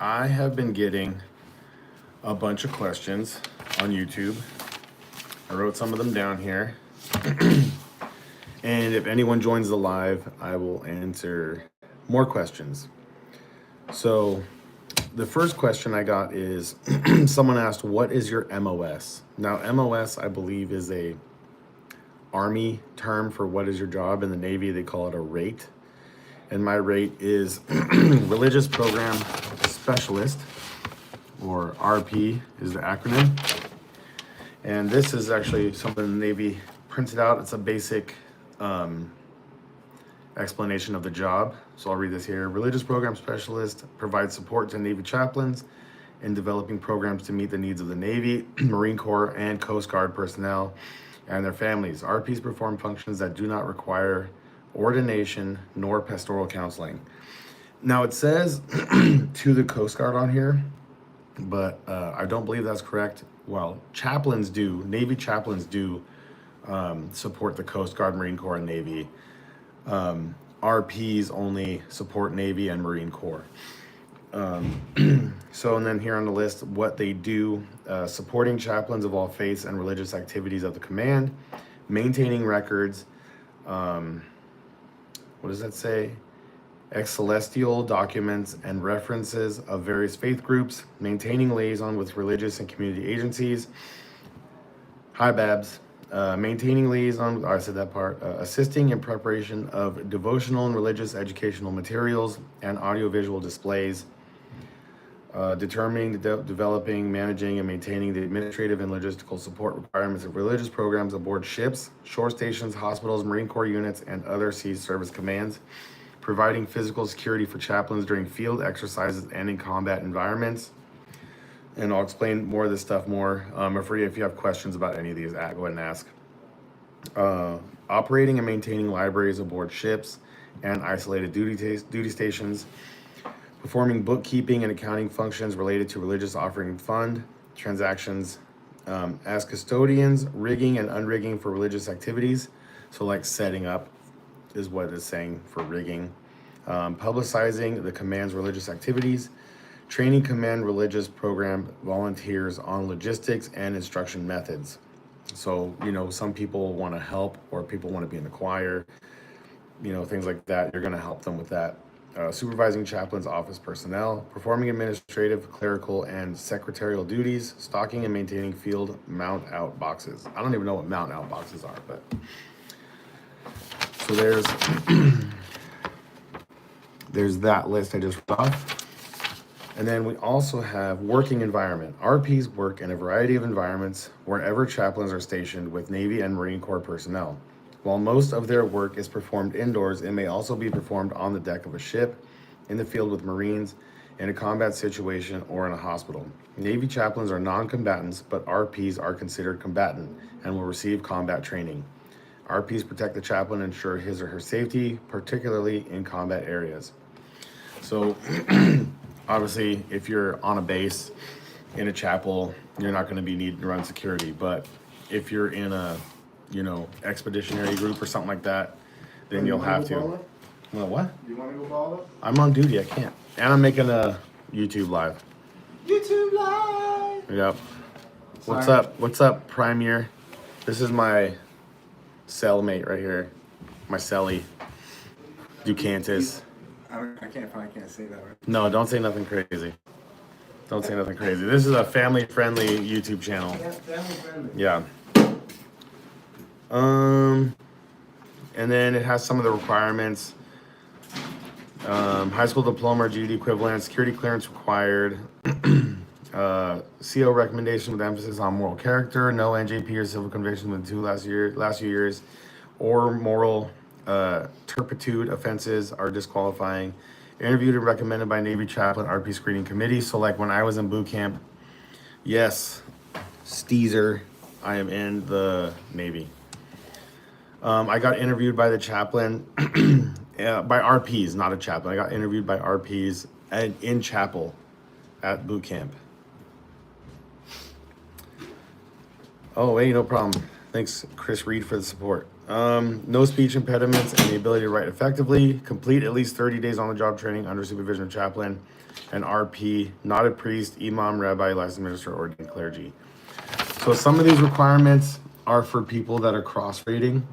I have been getting a bunch of questions on YouTube. I wrote some of them down here. And if anyone joins the live, I will answer more questions. So the first question I got is someone asked, what is your MOS? Now, MOS, I believe, is a Army term for what is your job. In the Navy, they call it a rate. And my rate is Religious Program Specialist, or RP is the acronym. And this is actually something the Navy printed out. It's a basic explanation of the job. So I'll read this here. Religious Program Specialist provides support to Navy chaplains in developing programs to meet the needs of the Navy, Marine Corps, and Coast Guard personnel and their families. RPs perform functions that do not require ordination nor pastoral counseling. Now it says to the Coast Guard on here, but I don't believe that's correct. Well, chaplains do, Navy chaplains do support the Coast Guard, Marine Corps, and Navy. RPs only support Navy and Marine Corps. So, and then here on the list, what they do, supporting chaplains of all faiths and religious activities of the command, maintaining records, what does that say? Celestial documents and references of various faith groups, maintaining liaison with religious and community agencies, HIBABs, maintaining liaison, I said that part, assisting in preparation of devotional and religious educational materials and audiovisual displays, determining, developing, managing, and maintaining the administrative and logistical support requirements of religious programs aboard ships, shore stations, hospitals, Marine Corps units, and other sea service commands, providing physical security for chaplains during field exercises and in combat environments. And I'll explain more of this stuff more. If you have questions about any of these, go ahead and ask. Operating and maintaining libraries aboard ships and isolated duty stations, performing bookkeeping and accounting functions related to religious offering fund transactions, as custodians, rigging and unrigging for religious activities. So like setting up is what it's saying for rigging. Publicizing the command's religious activities, training command religious program volunteers on logistics and instruction methods. So, some people want to help, or people want to be in the choir, things like that. You're going to help them with that. Supervising chaplains' office personnel, performing administrative, clerical, and secretarial duties, stocking and maintaining field mount out boxes. I don't even know what mount out boxes are, but so there's that list I just read off. And then we also have working environment. RPs work in a variety of environments wherever chaplains are stationed with Navy and Marine Corps personnel. While most of their work is performed indoors, it may also be performed on the deck of a ship, in the field with Marines, in a combat situation, or in a hospital. Navy chaplains are non-combatants, but RPs are considered combatant and will receive combat training. RPs protect the chaplain and ensure his or her safety, particularly in combat areas. So obviously, if you're on a base in a chapel, you're not going to be needing to run security. But if you're in a, expeditionary group or something like that, then you'll have to. Well, what? You want to go ball up? I'm on duty. I can't. And I'm making a YouTube live. YouTube live. Yep. Sorry. What's up? What's up, Premier? This is my cellmate right here. My cellie. Ducantis. I probably can't say that right. No, don't say nothing crazy. Don't say nothing crazy. This is a family-friendly YouTube channel. Yeah, family friendly. Yeah. And then it has some of the requirements. High school diploma or GED equivalent, security clearance required. CO recommendation with emphasis on moral character, no NJP or civil conviction within last few years, or moral turpitude offenses are disqualifying. Interviewed and recommended by Navy chaplain RP screening committee. So like when I was in boot camp, yes, Steezer, I am in the Navy. I got interviewed by the chaplain, by RPs, not a chaplain. I got interviewed by RPs in chapel at boot camp. Oh, hey, no problem. Thanks, Chris Reed, for the support. No speech impediments and the ability to write effectively. Complete at least 30 days on the job training under supervision of chaplain. an RP, not a priest, imam, rabbi, licensed minister, or ordained clergy. So some of these requirements are for people that are cross-rating,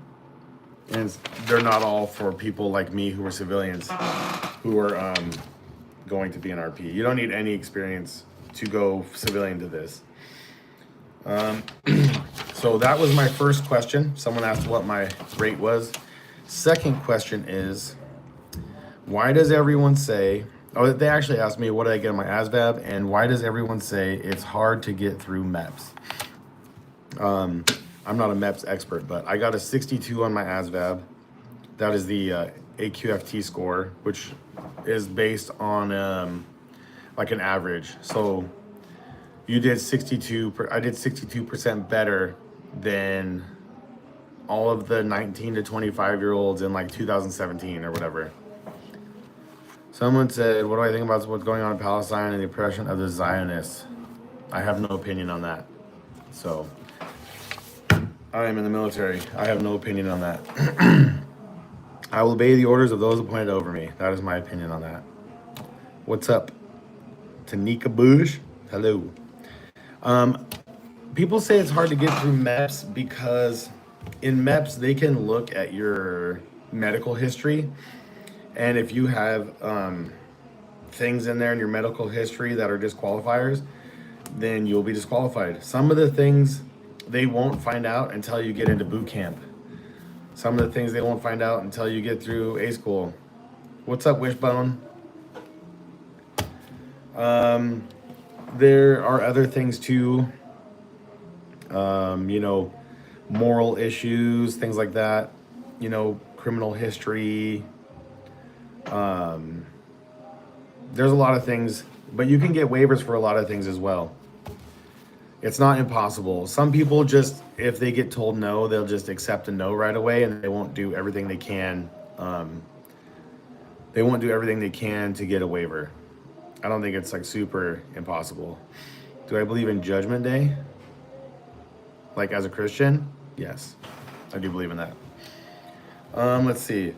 and they're not all for people like me who are civilians who are going to be an RP. You don't need any experience to go civilian to this. So that was my first question. Someone asked what my rate was. Second question is, why does everyone say, oh, they actually asked me what did I get on my ASVAB, and why does everyone say it's hard to get through MEPS? I'm not a MEPS expert, but I got a 62 on my ASVAB. That is the AQFT score, which is based on like an average. So you did 62, I did 62% better than all of the 19 to 25-year-olds in like 2017 or whatever. Someone said, what do I think about what's going on in Palestine and the oppression of the Zionists? I have no opinion on that. So I am in the military. I have no opinion on that. I will obey the orders of those appointed over me. That is my opinion on that. What's up? Tanika Bush? Hello. People say it's hard to get through MEPS because in MEPS, they can look at your medical history. And if you have things in there in your medical history that are disqualifiers, then you'll be disqualified. Some of the things they won't find out until you get into boot camp. Some of the things they won't find out until you get through A school. What's up, Wishbone? There are other things too, you know, moral issues, things like that, you know, criminal history. There's a lot of things, but you can get waivers for a lot of things as well. It's not impossible. Some people just, if they get told no, they'll just accept a no right away, and they won't do everything they can. They won't do everything they can to get a waiver. I don't think it's like super impossible. Do I believe in Judgment Day? Like as a Christian? Yes, I do believe in that. Let's see.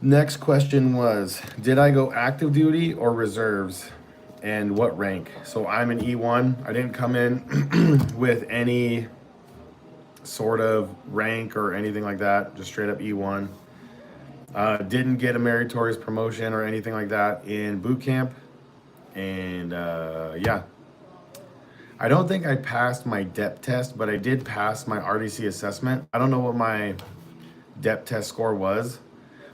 Next question was, did I go active duty or reserves, and what rank? So I'm an E1. I didn't come in with any sort of rank or anything like that, just straight up E1. Didn't get a meritorious promotion or anything like that in boot camp. And yeah, I don't think I passed my DEP test, but I did pass my RDC assessment. I don't know what my DEP test score was,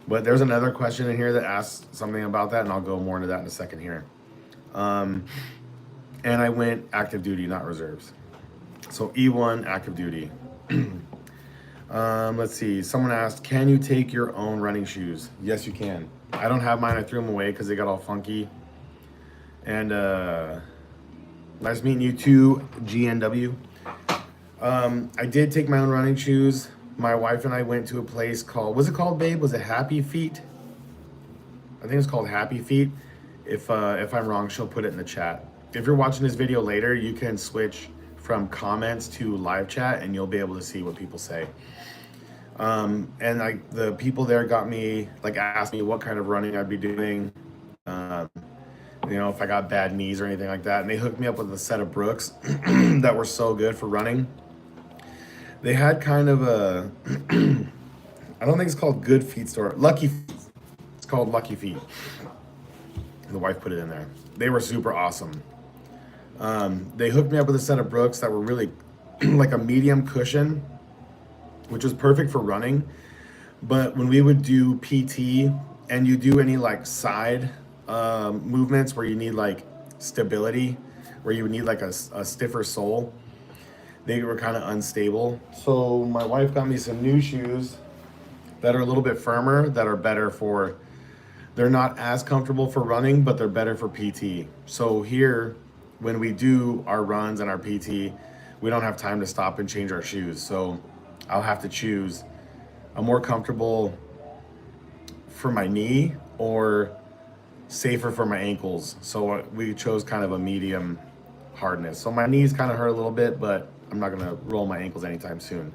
but there's another question in here that asks something about that, and I'll go more into that in a second here. And I went active duty, not reserves. So E1 active duty. Let's see. Someone asked, can you take your own running shoes? Yes, you can. I don't have mine. I threw them away because they got all funky. And nice meeting you too, GNW. I did take my own running shoes. My wife and I went to a place called, was it called, babe? Was it Happy Feet? I think it's called Happy Feet. If I'm wrong, she'll put it in the chat. If you're watching this video later, you can switch from comments to live chat and you'll be able to see what people say. And like the people there got me, like asked me what kind of running I'd be doing. You know, if I got bad knees or anything like that. And they hooked me up with a set of Brooks that were so good for running. They had kind of a, I don't think it's called Good Feet store, Lucky Feet. It's called Lucky Feet. The wife put it in there. They were super awesome. They hooked me up with a set of Brooks that were really like a medium cushion, which was perfect for running. But when we would do PT and you do any like side movements where you need like stability, where you would need like a stiffer sole, they were kind of unstable. So my wife got me some new shoes that are a little bit firmer, that are better for, they're not as comfortable for running, but they're better for PT. So here, when we do our runs and our PT, we don't have time to stop and change our shoes. So I'll have to choose a more comfortable for my knee or safer for my ankles. So we chose kind of a medium hardness. So my knees kind of hurt a little bit, but I'm not gonna roll my ankles anytime soon.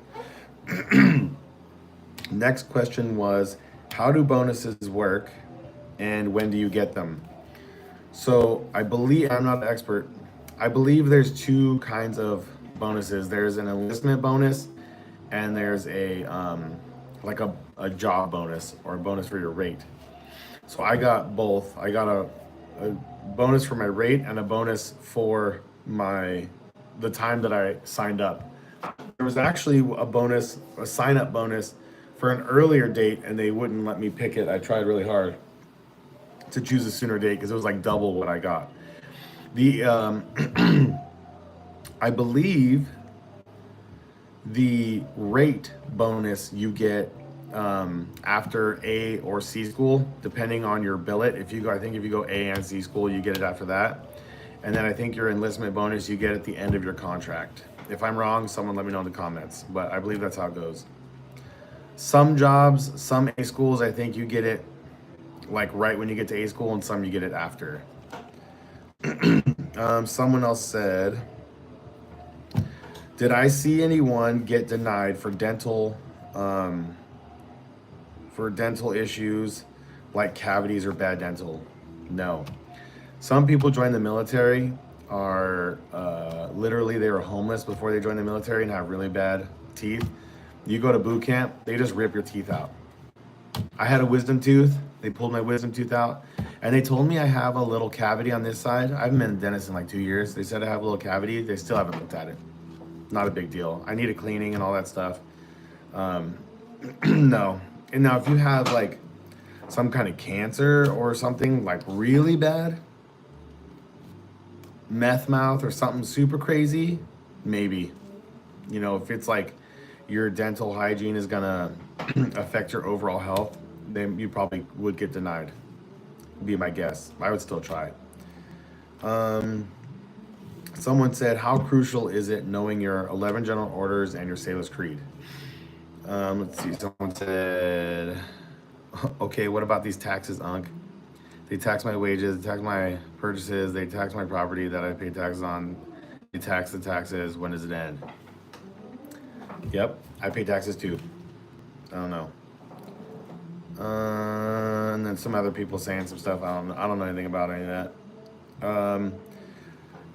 Next question was, how do bonuses work and when do you get them? So I believe, I'm not an expert, I believe there's two kinds of bonuses. There's an enlistment bonus, and there's a like a job bonus, or a bonus for your rate. So I got both. I got a bonus for my rate and a bonus for the time that I signed up. There was actually a bonus, a sign up bonus for an earlier date, and they wouldn't let me pick it. I tried really hard to choose a sooner date because it was like double what I got. The I believe the rate bonus you get after A or C school, depending on your billet. If you go, I think if you go A and C school, you get it after that. And then I think your enlistment bonus you get at the end of your contract. If I'm wrong, someone let me know in the comments, but I believe that's how it goes. Some jobs, some A schools, I think you get it like right when you get to A school, and some you get it after. Someone else said, did I see anyone get denied for dental issues like cavities or bad dental? No. Some people join the military are literally they were homeless before they joined the military and have really bad teeth. You go to boot camp, they just rip your teeth out. I had a wisdom tooth. They pulled my wisdom tooth out, and they told me I have a little cavity on this side. I haven't been a dentist in like 2 years. They said I have a little cavity. They still haven't looked at it. Not a big deal. I need a cleaning and all that stuff. No. And now if you have like some kind of cancer or something like really bad, meth mouth or something super crazy, maybe. You know, if it's like your dental hygiene is gonna affect your overall health, then you probably would get denied. Be my guess. I would still try. Someone said, how crucial is it knowing your 11 general orders and your sailor's creed? Let's see. Someone said, okay, what about these taxes, Unc? They tax my wages, they tax my purchases, they tax my property that I pay taxes on. They tax the taxes. When does it end? Yep, I pay taxes too. I don't know. And then some other people saying some stuff. I don't know anything about any of that.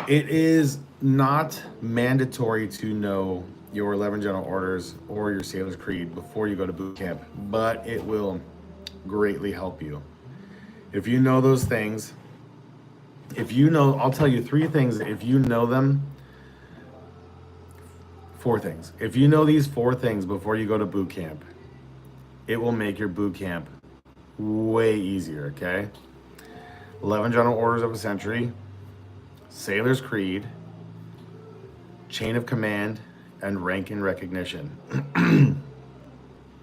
It is not mandatory to know your 11 general orders or your sailor's creed before you go to boot camp, but it will greatly help you. If you know those things, I'll tell you 3 things. If you know them, 4 things. If you know these 4 things before you go to boot camp, it will make your boot camp way easier, okay? 11 general orders of a century, sailor's creed, chain of command, and rank and recognition.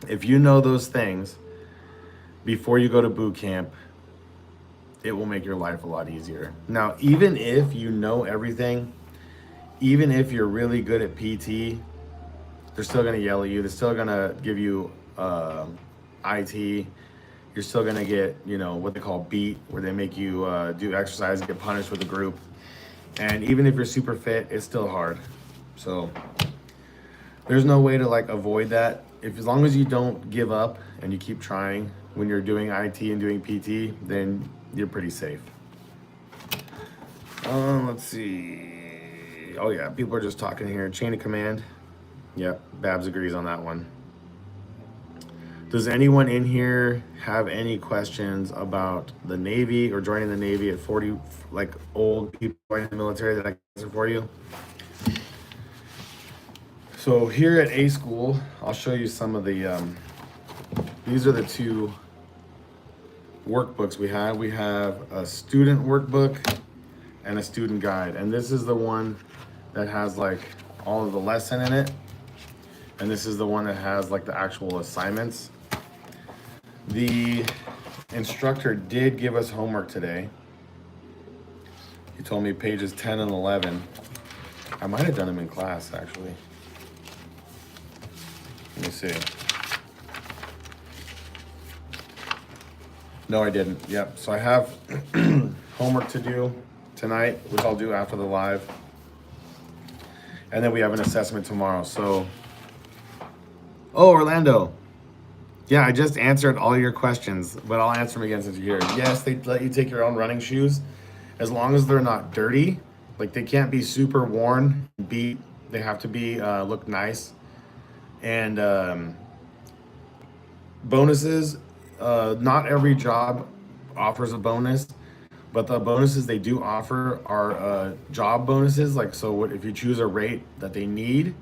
If you know those things before you go to boot camp, it will make your life a lot easier. Now, even if you know everything, even if you're really good at PT, they're still gonna yell at you. They're still gonna give you IT. You're still gonna get, what they call beat, where they make you do exercise and get punished with a group. And even if you're super fit, it's still hard. So there's no way to avoid that. As long as you don't give up and you keep trying when you're doing IT and doing PT, then you're pretty safe. Let's see. Oh yeah, people are just talking here. Chain of command. Yep, Babs agrees on that one. Does anyone in here have any questions about the Navy or joining the Navy at 40, like old people in the military that I can answer for you? So here at A School, I'll show you some of the, these are the 2 workbooks we have. We have a student workbook and a student guide. And this is the one that has all of the lesson in it. And this is the one that has the actual assignments. The instructor did give us homework today. He told me pages 10 and 11. I might have done them in class, actually. Let me see. No, I didn't. Yep. So I have homework to do tonight, which I'll do after the live. And then we have an assessment tomorrow. So, oh, Orlando. Yeah, I just answered all your questions, but I'll answer them again since you're here. Yes, they let you take your own running shoes as long as they're not dirty. Like they can't be super worn, beat. They have to be look nice. And bonuses, not every job offers a bonus, but the bonuses they do offer are job bonuses. Like so, if you choose a rate that they need,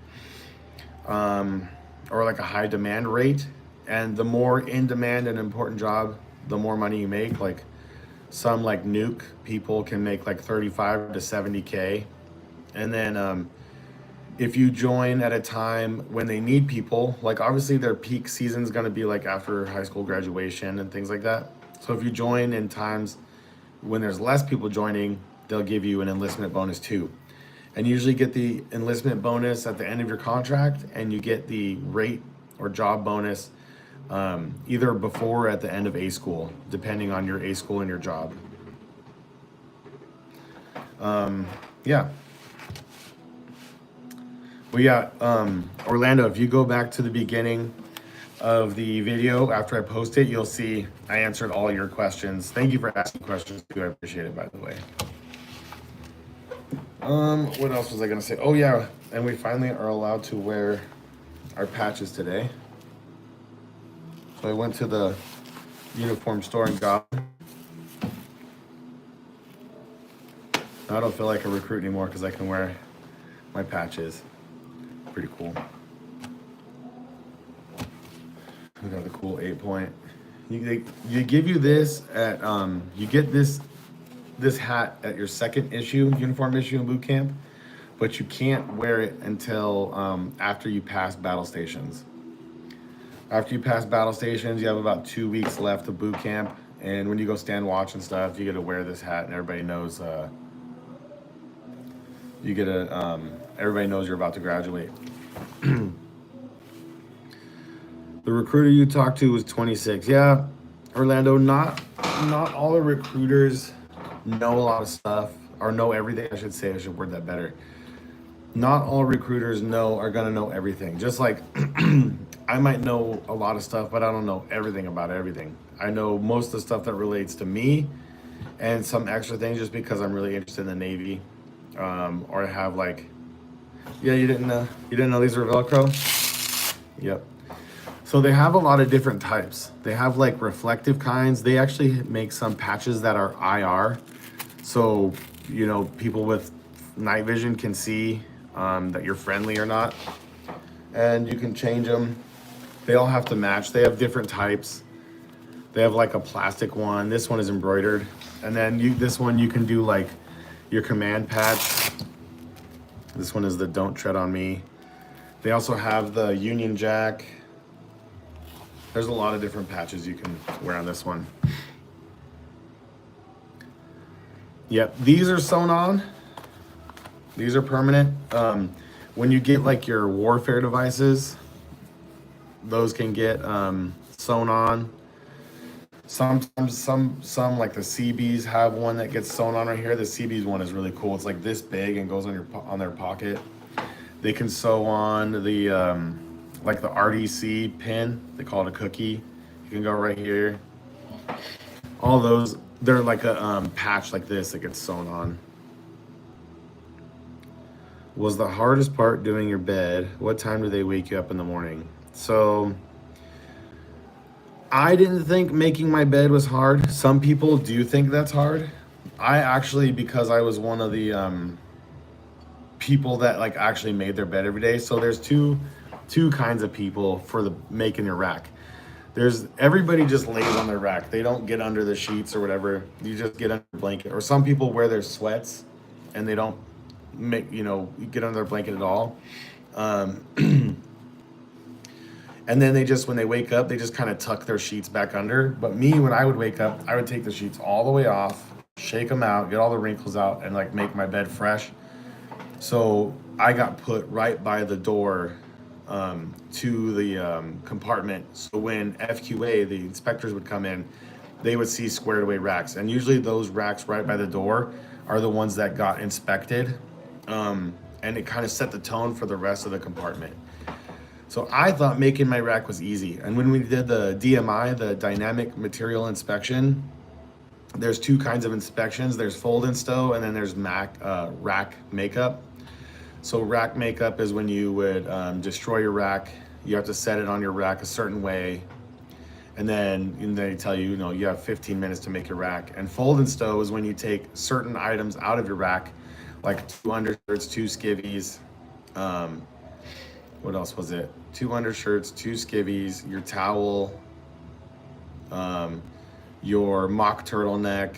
or like a high demand rate, and the more in demand and important job, the more money you make. Like some like nuke people can make like 35 to 70K, and then if you join at a time when they need people, like obviously their peak season is going to be like after high school graduation and things like that. So if you join in times when there's less people joining, they'll give you an enlistment bonus too. And you usually get the enlistment bonus at the end of your contract, and you get the rate or job bonus either before or at the end of A school, depending on your A school and your job. Yeah. Well, yeah, Orlando, if you go back to the beginning of the video after I post it, you'll see I answered all your questions. Thank you for asking questions too. I appreciate it, by the way. What else was I gonna say? Oh yeah, and we finally are allowed to wear our patches today. So I went to the uniform store and got them. Now I don't feel like a recruit anymore because I can wear my patches. Pretty cool. We got the cool 8-point. You give you this at you get this hat at your second issue, uniform issue in boot camp, but you can't wear it until after you pass battle stations. After you pass battle stations, you have about 2 weeks left of boot camp, and when you go stand watch and stuff, you get to wear this hat, and everybody knows. Everybody knows you're about to graduate. The recruiter you talked to was 26. Yeah, Orlando. Not all the recruiters know a lot of stuff or know everything. I should say. I should word that better. Not all recruiters are gonna know everything. Just like I might know a lot of stuff, but I don't know everything about everything. I know most of the stuff that relates to me, and some extra things just because I'm really interested in the Navy, or I have like. Yeah, you didn't know these were Velcro? Yep. So they have a lot of different types. They have like reflective kinds. They actually make some patches that are IR. So, people with night vision can see that you're friendly or not. And you can change them. They all have to match. They have different types. They have like a plastic one. This one is embroidered. And then this one you can do like your command patch. This one is the Don't Tread on Me. They also have the Union Jack. There's a lot of different patches you can wear on this one. Yep, these are sewn on. These are permanent. When you get like your warfare devices, those can get sewn on. Sometimes some like the CBs have one that gets sewn on right here. The CBs one is really cool. It's like this big and goes on their pocket. They can sew on the like the RDC pin. They call it a cookie. You can go right here. All those, they're like a patch like this that gets sewn on. Was the hardest part doing your bed? What time do they wake you up in the morning? So I didn't think making my bed was hard. Some people do think that's hard. I actually, because I was one of the people that like actually made their bed every day. So there's two kinds of people for the making your rack. There's everybody just lays on their rack. They don't get under the sheets or whatever. You just get under the blanket. Or some people wear their sweats and they don't get under their blanket at all. And then when they wake up, they just kind of tuck their sheets back under. But me, when I would wake up, I would take the sheets all the way off, shake them out, get all the wrinkles out, and like make my bed fresh. So I got put right by the door to the compartment. So when FQA, the inspectors would come in, they would see squared away racks. And usually those racks right by the door are the ones that got inspected. And it kind of set the tone for the rest of the compartment. So I thought making my rack was easy. And when we did the DMI, the dynamic material inspection, there's two kinds of inspections. There's fold and stow, and then there's rack makeup. So rack makeup is when you would destroy your rack. You have to set it on your rack a certain way. And then they tell you, you have 15 minutes to make your rack. And fold and stow is when you take certain items out of your rack, like 2 undershirts, 2 skivvies. What else was it? 2 undershirts, 2 skivvies, your towel, your mock turtleneck,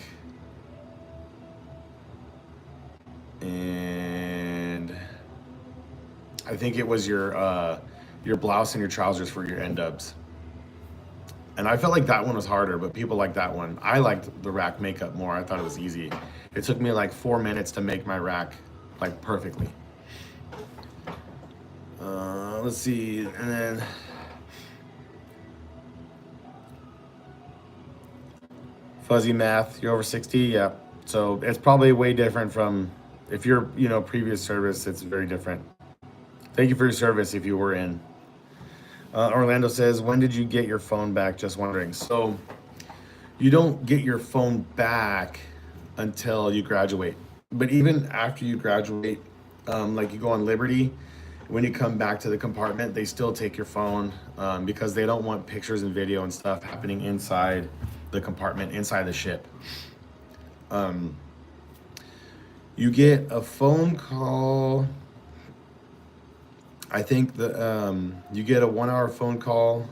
and I think it was your blouse and your trousers for your end-ups. And I felt like that one was harder, but people like that one. I liked the rack makeup more. I thought it was easy. It took me like 4 minutes to make my rack like perfectly. Let's see, and then fuzzy math, you're over 60, yeah. So it's probably way different from, if you're, previous service, it's very different. Thank you for your service if you were in. Orlando says, when did you get your phone back? Just wondering. So you don't get your phone back until you graduate. But even after you graduate, like you go on Liberty, when you come back to the compartment, they still take your phone because they don't want pictures and video and stuff happening inside the compartment, inside the ship. You get a phone call. I think you get a 1-hour phone call.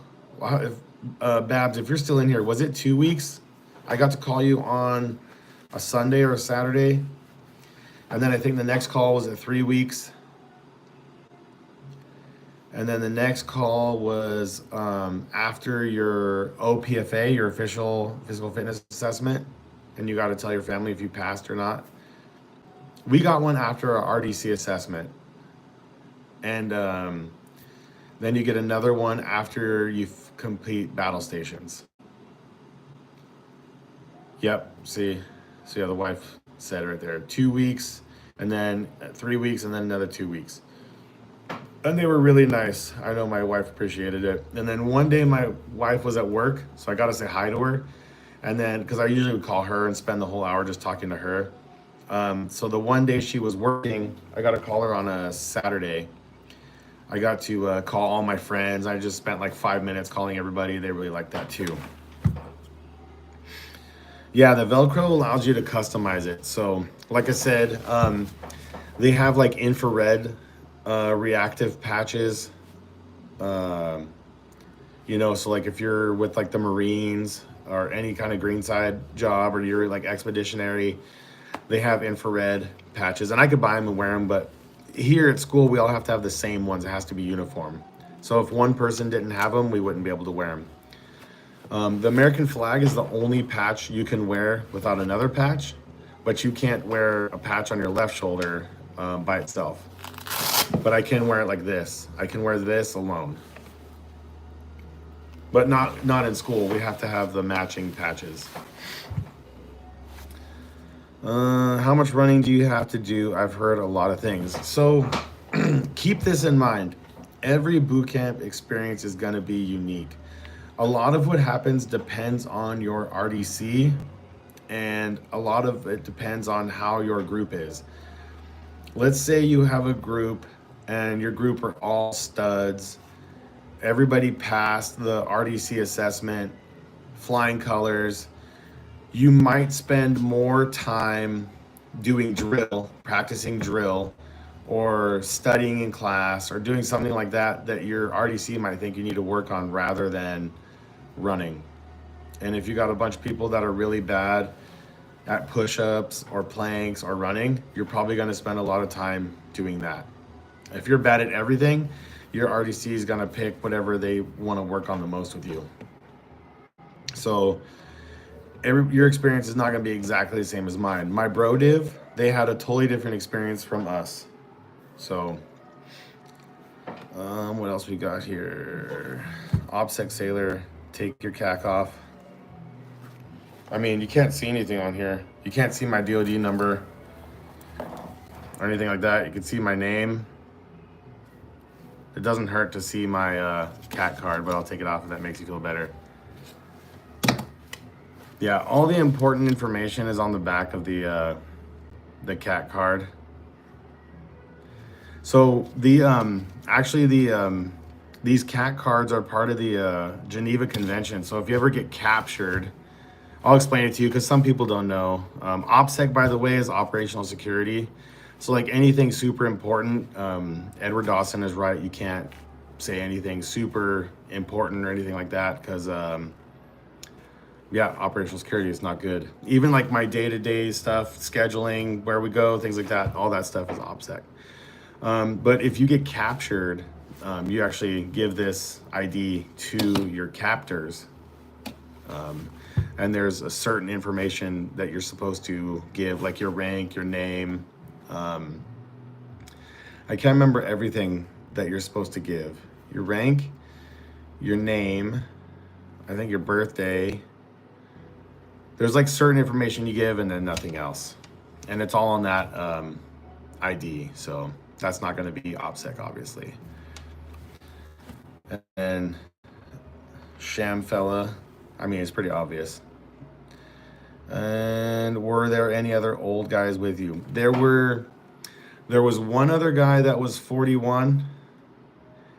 Babs, if you're still in here, was it 2 weeks? I got to call you on a Sunday or a Saturday. And then I think the next call was at 3 weeks. And then the next call was after your OPFA, your official physical fitness assessment, and you got to tell your family if you passed or not. We got one after our RDC assessment. And then you get another one after you complete battle stations. Yep, see, so yeah, the wife said right there, 2 weeks, and then 3 weeks, and then another 2 weeks. And they were really nice. I know my wife appreciated it. And then one day my wife was at work, so I got to say hi to her. And then, because I usually would call her and spend the whole hour just talking to her. So the one day she was working, I got to call her on a Saturday. I got to call all my friends. I just spent like 5 minutes calling everybody. They really liked that too. Yeah, the Velcro allows you to customize it. So like I said, they have like infrared reactive patches, so like if you're with like the Marines or any kind of greenside job, or you're like expeditionary, they have infrared patches, and I could buy them and wear them, but here at school we all have to have the same ones. It has to be uniform. So if one person didn't have them, we wouldn't be able to wear them. The American flag is the only patch you can wear without another patch, but you can't wear a patch on your left shoulder by itself. But I can wear it like this. I can wear this alone. But not in school. We have to have the matching patches. How much running do you have to do? I've heard a lot of things. So keep this in mind. Every boot camp experience is going to be unique. A lot of what happens depends on your RDC, and a lot of it depends on how your group is. Let's say you have a group and your group are all studs. Everybody passed the RDC assessment, flying colors. You might spend more time doing drill, practicing drill, or studying in class, or doing something like that your RDC might think you need to work on rather than running. And if you got a bunch of people that are really bad at push-ups or planks or running, you're probably going to spend a lot of time doing that. If you're bad at everything, your RDC is going to pick whatever they want to work on the most with you. So your experience is not going to be exactly the same as mine. My bro div, they had a totally different experience from us. So what else we got here? OPSEC Sailor, take your CAC off. I mean, you can't see anything on here. You can't see my DOD number or anything like that. You can see my name. It doesn't hurt to see my cat card, but I'll take it off if that makes you feel better. Yeah, all the important information is on the back of the cat card. So these cat cards are part of the Geneva Convention. So if you ever get captured, I'll explain it to you because some people don't know. OPSEC, by the way, is operational security. So like anything super important, Edward Dawson is right. You can't say anything super important or anything like that because yeah, operational security is not good. Even like my day-to-day stuff, scheduling, where we go, things like that, all that stuff is OPSEC. But if you get captured, you actually give this ID to your captors. And there's a certain information that you're supposed to give, like your rank, your name. I can't remember everything that you're supposed to give. Your rank, your name, I think your birthday. There's like certain information you give and then nothing else. And it's all on that ID. So that's not going to be OPSEC, obviously. And sham fella, I mean, it's pretty obvious. And were there any other old guys with you? There was one other guy that was 41.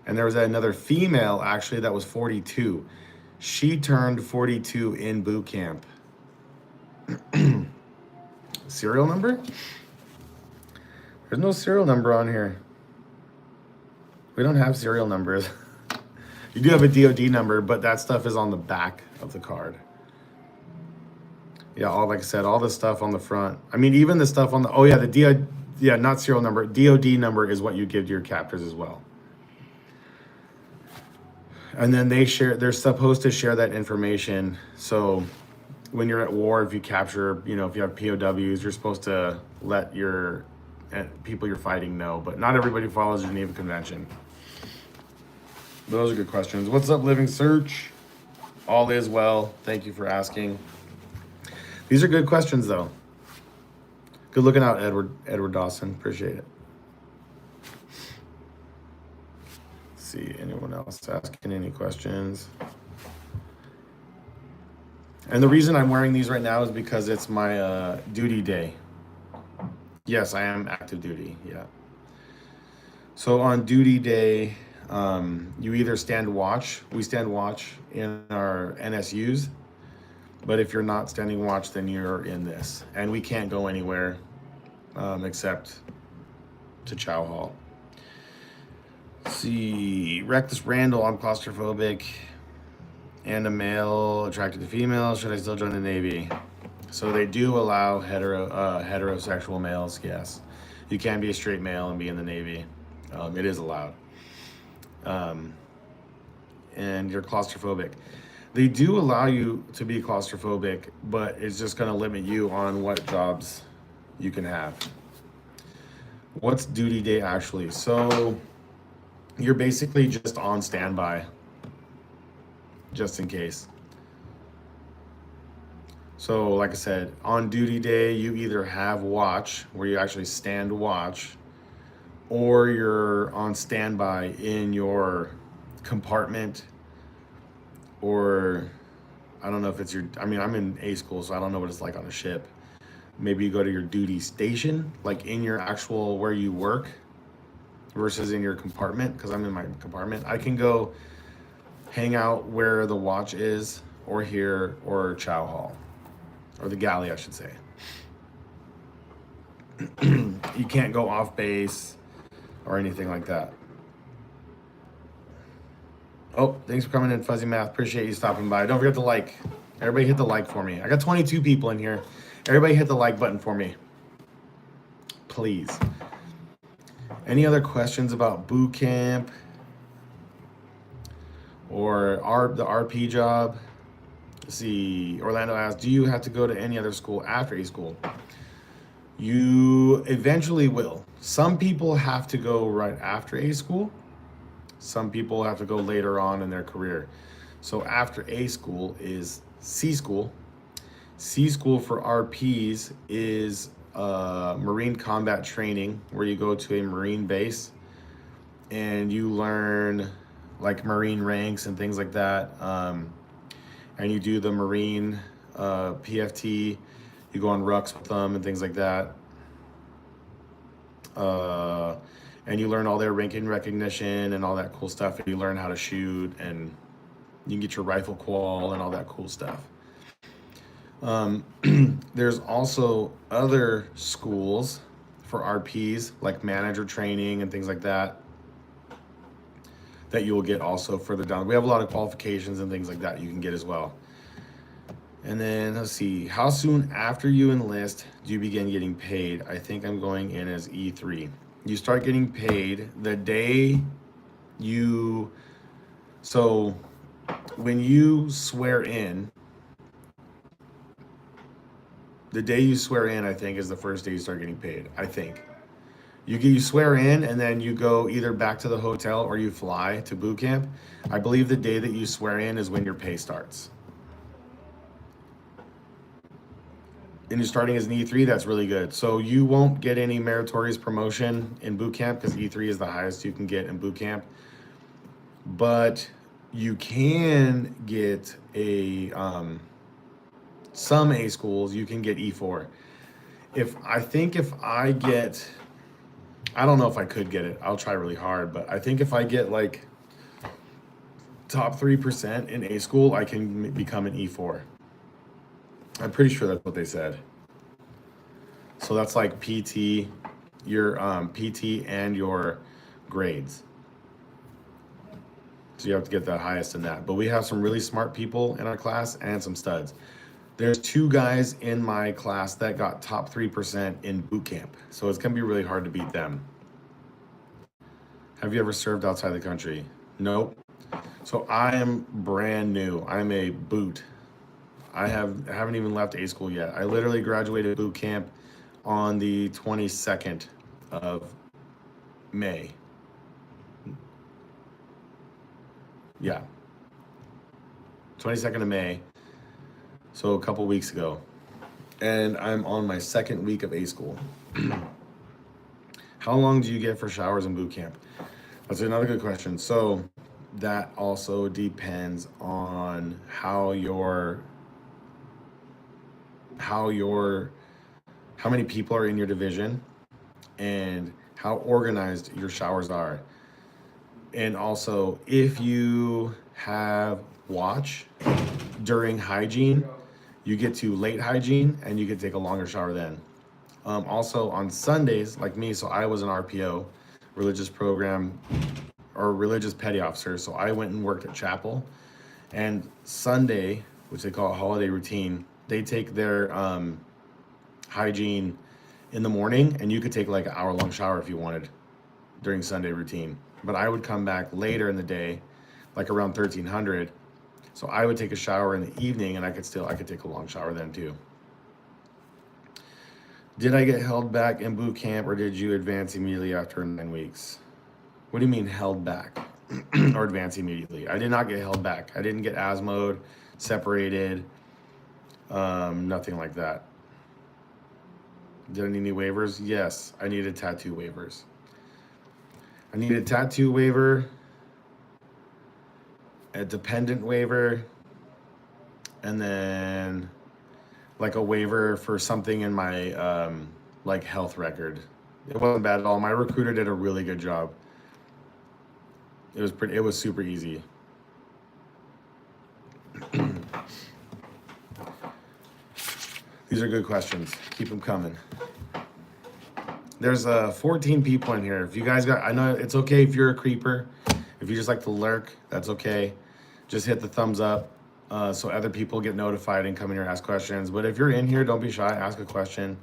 And there was another female actually that was 42. She turned 42 in boot camp. Serial number? There's no serial number on here. We don't have serial numbers. You do have a DOD number, but that stuff is on the back of the card. Yeah, like I said, all the stuff on the front. I mean, even the stuff on the, oh yeah, the DOD, yeah, not serial number. DOD number is what you give to your captors as well. And then they're supposed to share that information. So when you're at war, if you capture, if you have POWs, you're supposed to let your people you're fighting know, but not everybody follows the Geneva Convention. Those are good questions. What's up, Living Search? All is well. Thank you for asking. These are good questions, though. Good looking out, Edward Dawson. Appreciate it. Let's see, anyone else asking any questions? And the reason I'm wearing these right now is because it's my duty day. Yes, I am active duty, yeah. So on duty day, you either stand watch. We stand watch in our NSUs. But if you're not standing watch, then you're in this. And we can't go anywhere except to Chow Hall. Let's see, Rectus Randall, I'm claustrophobic. And a male attracted to females, should I still join the Navy? So they do allow heterosexual males, yes. You can be a straight male and be in the Navy. It is allowed. And you're claustrophobic. They do allow you to be claustrophobic, but it's just going to limit you on what jobs you can have. What's duty day actually? So you're basically just on standby, just in case. So like I said, on duty day, you either have watch, where you actually stand watch, or you're on standby in your compartment, or I don't know if it's I'm in A school, so I don't know what it's like on a ship. Maybe you go to your duty station, like in your actual, where you work, versus in your compartment, because I'm in my compartment. I can go hang out where the watch is, or here, or Chow Hall, or the galley, I should say. You can't go off base or anything like that. Oh, thanks for coming in, Fuzzy Math. Appreciate you stopping by. Don't forget to like. Everybody hit the like for me. I got 22 people in here. Everybody hit the like button for me, please. Any other questions about boot camp or the RP job? Let's see, Orlando asked, do you have to go to any other school after A school? You eventually will. Some people have to go right after A school. Some people have to go later on in their career. So after A school is C school. C school for RPs is Marine combat training, where you go to a Marine base and you learn like Marine ranks and things like that. And you do the Marine PFT. You go on rucks with them and things like that. And you learn all their ranking recognition and all that cool stuff. And you learn how to shoot, and you can get your rifle qual and all that cool stuff. There's also other schools for RPs, like manager training and things like that, that you will get also further down. We have a lot of qualifications and things like that you can get as well. And then let's see, how soon after you enlist do you begin getting paid? I think I'm going in as E3. You start getting paid the day you, so when you swear in, the day you swear in, I think, is the first day you start getting paid, I think. You swear in, and then you go either back to the hotel or you fly to boot camp. I believe the day that you swear in is when your pay starts. And you're starting as an E3, that's really good. So you won't get any meritorious promotion in boot camp because E3 is the highest you can get in boot camp. But you can get some A schools, you can get E4. I don't know if I could get it. I'll try really hard, but I think if I get like top 3% in A school, I can become an E4. I'm pretty sure that's what they said. So that's like PT, your PT and your grades. So you have to get the highest in that. But we have some really smart people in our class and some studs. There's 2 guys in my class that got top 3% in boot camp. So it's gonna be really hard to beat them. Have you ever served outside the country? Nope. So I am brand new. I'm a boot. I haven't even left A school yet. I literally graduated boot camp on the 22nd of May. Yeah. 22nd of May. So a couple weeks ago. And I'm on my 2nd week of A school. How long do you get for showers in boot camp? That's another good question. So that also depends on how many people are in your division and how organized your showers are. And also, if you have watch during hygiene, you get to late hygiene and you can take a longer shower then. Also on Sundays, like me, so I was an RPO, religious program, or religious petty officer. So I went and worked at chapel, and Sunday, which they call a holiday routine, they take their hygiene in the morning, and you could take like an hour-long shower if you wanted during Sunday routine. But I would come back later in the day, like around 1300. So I would take a shower in the evening, and I could take a long shower then too. Did I get held back in boot camp, or did you advance immediately after 9 weeks? What do you mean held back or advance immediately? I did not get held back. I didn't get ASMO'd, separated, nothing like that. Did I need any waivers? Yes, I needed tattoo waivers. I needed a tattoo waiver, a dependent waiver, and then like a waiver for something in my like health record. It wasn't bad at all. My recruiter did a really good job. It was super easy. These are good questions. Keep them coming. There's 14 people in here. If you guys I know it's okay if you're a creeper. If you just like to lurk, that's okay. Just hit the thumbs up so other people get notified and come in here and ask questions. But if you're in here, don't be shy. Ask a question.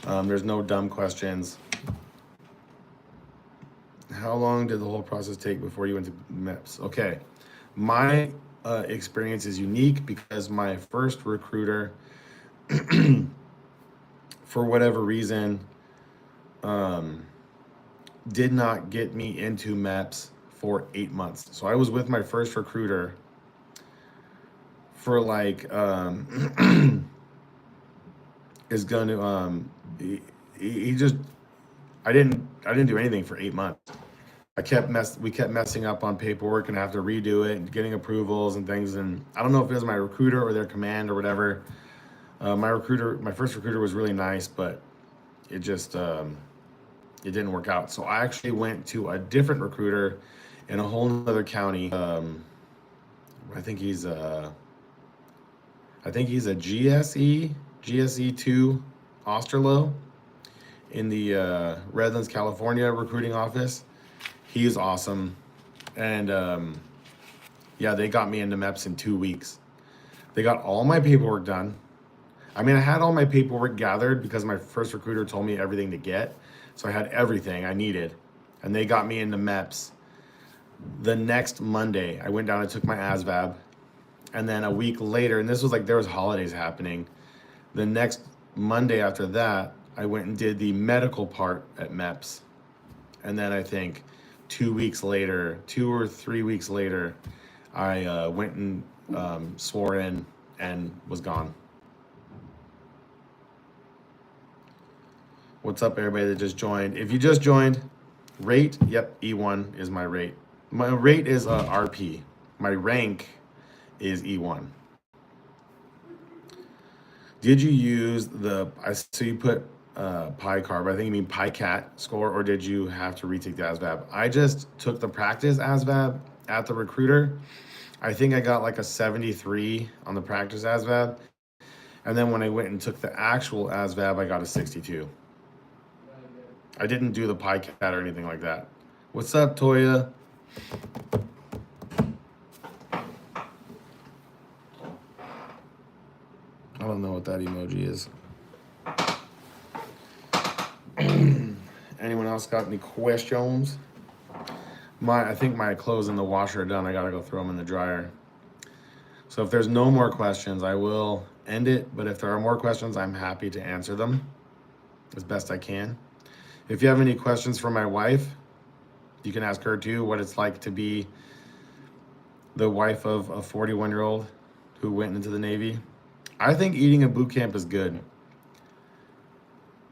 There's no dumb questions. How long did the whole process take before you went to MEPS? Okay, my experience is unique because my first recruiter, for whatever reason, did not get me into MEPS for 8 months. So I was with my first recruiter for like is going to he just I didn't do anything for 8 months. we kept messing up on paperwork and have to redo it and getting approvals and things. And I don't know if it was my recruiter or their command or whatever. My first recruiter was really nice, but it just, it didn't work out. So I actually went to a different recruiter in a whole nother county. I think he's a GSE2 Osterloh in the Redlands, California recruiting office. He is awesome. And yeah, they got me into MEPS in 2 weeks. They got all my paperwork done. I mean, I had all my paperwork gathered because my first recruiter told me everything to get. So I had everything I needed. And they got me into MEPS. The next Monday, I went down and took my ASVAB. And then a week later, and this was like there was holidays happening. The next Monday after that, I went and did the medical part at MEPS. And then I think 2 weeks later, 2 or 3 weeks later, I went and swore in and was gone. What's up, everybody that just joined? If you just joined, rate, yep, E1 is my rate. My rate is RP. My rank is E1. Did you use so you put pi carb, I think you mean pi cat score, or did you have to retake the ASVAB? I just took the practice ASVAB at the recruiter. I think I got like a 73 on the practice ASVAB. And then when I went and took the actual ASVAB, I got a 62. I didn't do the pi cat or anything like that. What's up, Toya? I don't know what that emoji is. Anyone else got any questions? I think my clothes in the washer are done. I gotta go throw them in the dryer. So if there's no more questions, I will end it. But if there are more questions, I'm happy to answer them as best I can. If you have any questions for my wife, you can ask her too, what it's like to be the wife of a 41-year-old who went into the Navy. I think eating at boot camp is good.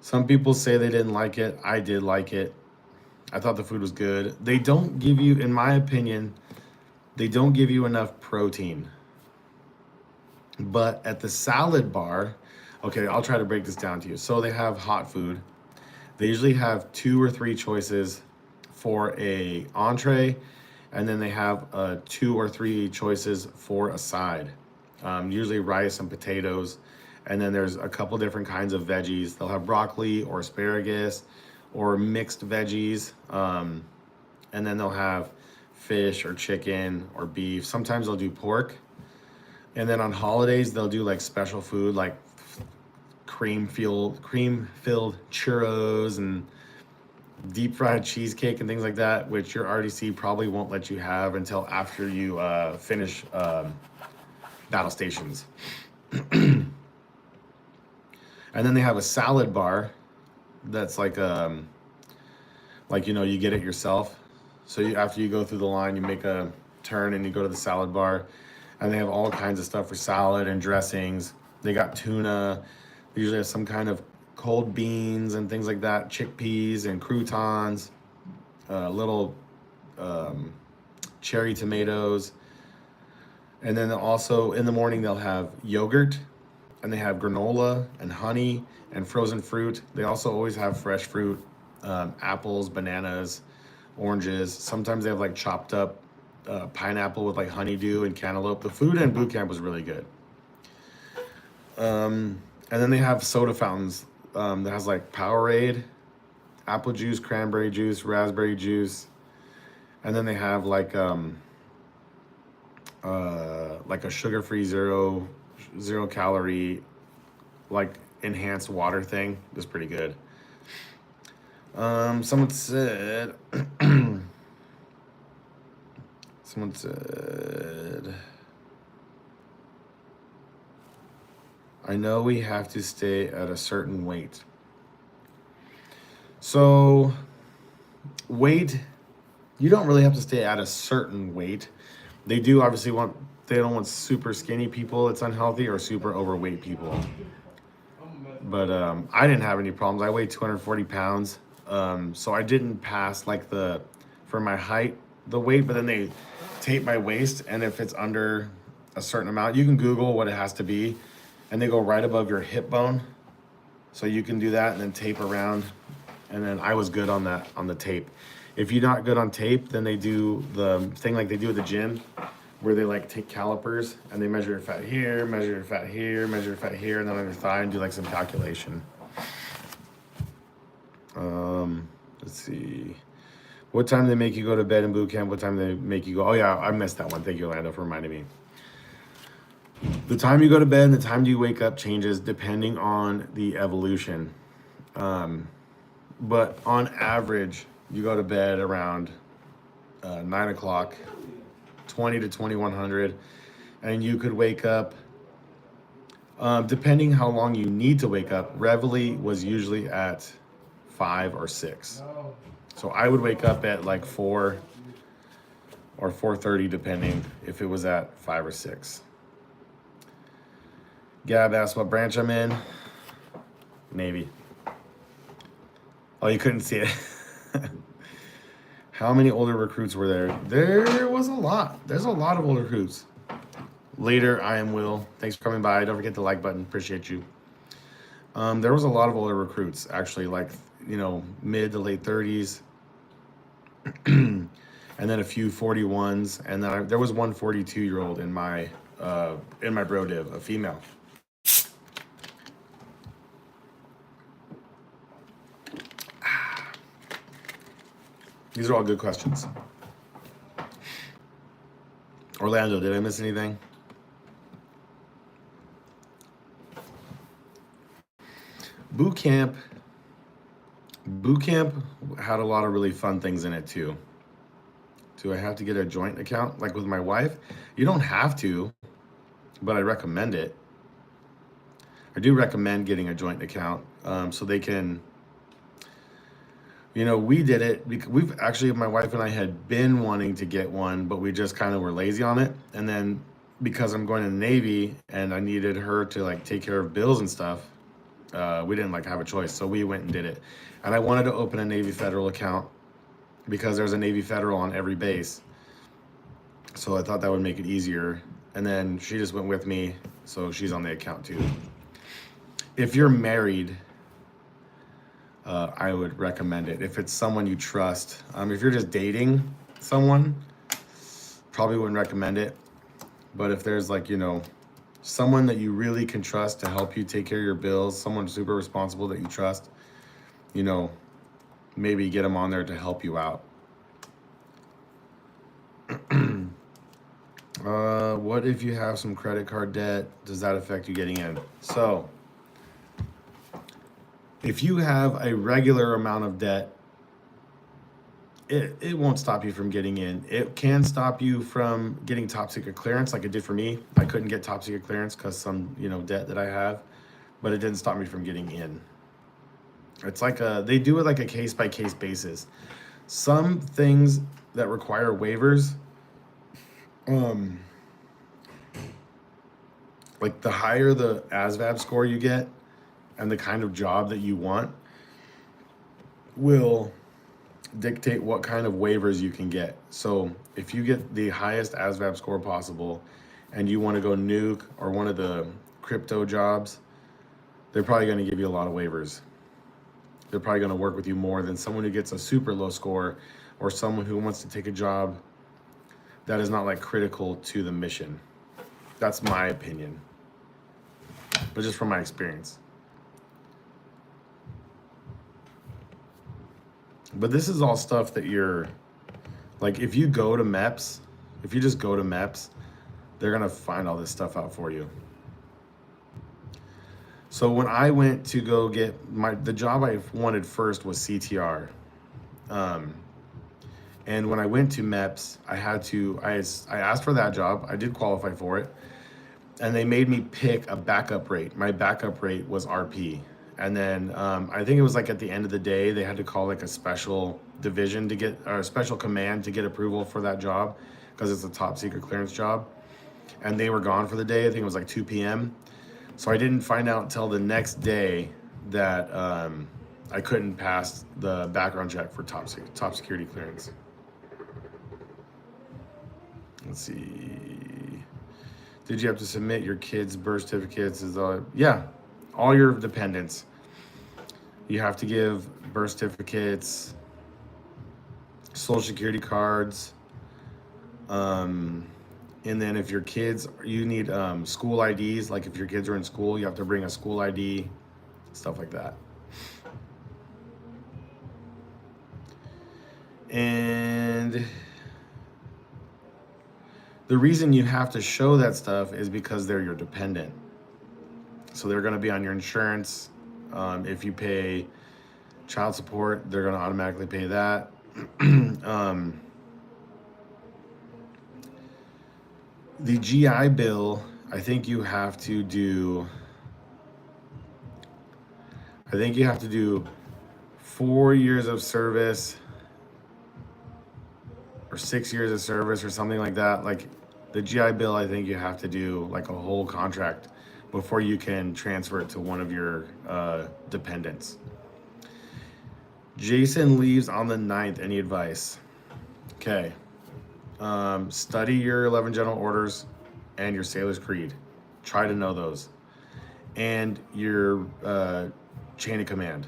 Some people say they didn't like it. I did like it. I thought the food was good. They don't give you, in my opinion, they don't give you enough protein. But at the salad bar, okay, I'll try to break this down to you. So they have hot food. They usually have 2 or 3 choices for a entree, and then they have 2 or 3 choices for a side. Usually rice and potatoes, and then there's a couple different kinds of veggies. They'll have broccoli or asparagus or mixed veggies, and then they'll have fish or chicken or beef. Sometimes they'll do pork, and then on holidays they'll do like special food like cream-filled churros and deep fried cheesecake and things like that, which your RDC probably won't let you have until after you finish battle stations. And then they have a salad bar that's like you get it yourself. So after you go through the line, you make a turn and you go to the salad bar, and they have all kinds of stuff for salad and dressings. They got tuna. They usually have some kind of cold beans and things like that, chickpeas and croutons, little cherry tomatoes. And then also in the morning they'll have yogurt, and they have granola and honey and frozen fruit. They also always have fresh fruit, apples, bananas, oranges. Sometimes they have like chopped up pineapple with like honeydew and cantaloupe. The food in boot camp was really good. And then they have soda fountains that has like Powerade, apple juice, cranberry juice, raspberry juice. And then they have like a sugar-free zero calorie, like enhanced water thing. It's pretty good. Someone said, I know we have to stay at a certain weight. So weight, you don't really have to stay at a certain weight. They do obviously they don't want super skinny people, it's unhealthy, or super overweight people. But I didn't have any problems. I weighed 240 pounds. So I didn't pass like the for my height, the weight, but then they tape my waist, and if it's under a certain amount, you can Google what it has to be, and they go right above your hip bone. So you can do that and then tape around. And then I was good on that, on the tape. If you're not good on tape, then they do the thing like they do at the gym, where they like take calipers and they measure your fat here, measure your fat here, measure your fat here, and then on your thigh and do like some calculation. Let's see. What time do they make you go to bed in boot camp? What time do they make you go? Oh yeah, I missed that one. Thank you, Orlando, for reminding me. The time you go to bed and the time you wake up changes depending on the evolution. But on average, you go to bed around 9 o'clock, 20 to 2100, and you could wake up, depending how long you need to wake up. Reveille was usually at 5 or 6. So I would wake up at like 4 or 4:30, depending if it was at 5 or 6. Gab asked what branch I'm in. Navy. Oh, you couldn't see it. How many older recruits were there? There was a lot. There's a lot of older recruits. Later, I am Will. Thanks for coming by. Don't forget the like button. Appreciate you. There was a lot of older recruits, actually, like, you know, mid to late 30s. And then a few 41s. And then there was one 42-year-old in my bro div, a female. These are all good questions. Orlando, did I miss anything? Boot camp had a lot of really fun things in it too. Do I have to get a joint account like with my wife? You don't have to, but I recommend it. I do recommend getting a joint account so they can, you know, we did it because we've actually, my wife and I had been wanting to get one, but we just kind of were lazy on it. And then because I'm going to the Navy and I needed her to like take care of bills and stuff, we didn't like have a choice. So we went and did it. And I wanted to open a Navy Federal account because there's a Navy Federal on every base. So I thought that would make it easier. And then she just went with me. So she's on the account too. If you're married, I would recommend it. If it's someone you trust, if you're just dating someone, probably wouldn't recommend it. But if there's like, you know, someone that you really can trust to help you take care of your bills, someone super responsible that you trust, you know, maybe get them on there to help you out. What if you have some credit card debt? Does that affect you getting in? So, if you have a regular amount of debt, it won't stop you from getting in. It can stop you from getting top secret clearance like it did for me. I couldn't get top secret clearance because some, you know, debt that I have, but it didn't stop me from getting in. It's like they do it like a case-by-case basis. Some things that require waivers, like the higher the ASVAB score you get and the kind of job that you want will dictate what kind of waivers you can get. So if you get the highest ASVAB score possible and you want to go nuke or one of the crypto jobs, they're probably going to give you a lot of waivers. They're probably going to work with you more than someone who gets a super low score or someone who wants to take a job that is not like critical to the mission. That's my opinion, but just from my experience. But this is all stuff that you're, like, if you go to MEPS, if you just go to MEPS, they're going to find all this stuff out for you. So when I went to go get the job I wanted first was CTR. And when I went to MEPS, I asked for that job. I did qualify for it. And they made me pick a backup rate. My backup rate was RP. And then I think it was like at the end of the day, they had to call like a special division to get, or a special command to get approval for that job because it's a top secret clearance job. And they were gone for the day. I think it was like 2 p.m. So I didn't find out until the next day that I couldn't pass the background check for top security clearance. Let's see. Did you have to submit your kids' birth certificates? Yeah, all your dependents. You have to give birth certificates, social security cards, and then if your kids, you need school IDs. Like if your kids are in school, you have to bring a school ID, stuff like that. And the reason you have to show that stuff is because they're your dependent. So they're going to be on your insurance. If you pay child support, they're going to automatically pay that. The GI Bill, I think you have to do 4 years of service or 6 years of service or something like that. Like the GI Bill, I think you have to do like a whole contract before you can transfer it to one of your dependents. Jason leaves on the 9th. Any advice? Okay. Study your 11 general orders and your sailor's creed. Try to know those. And your chain of command.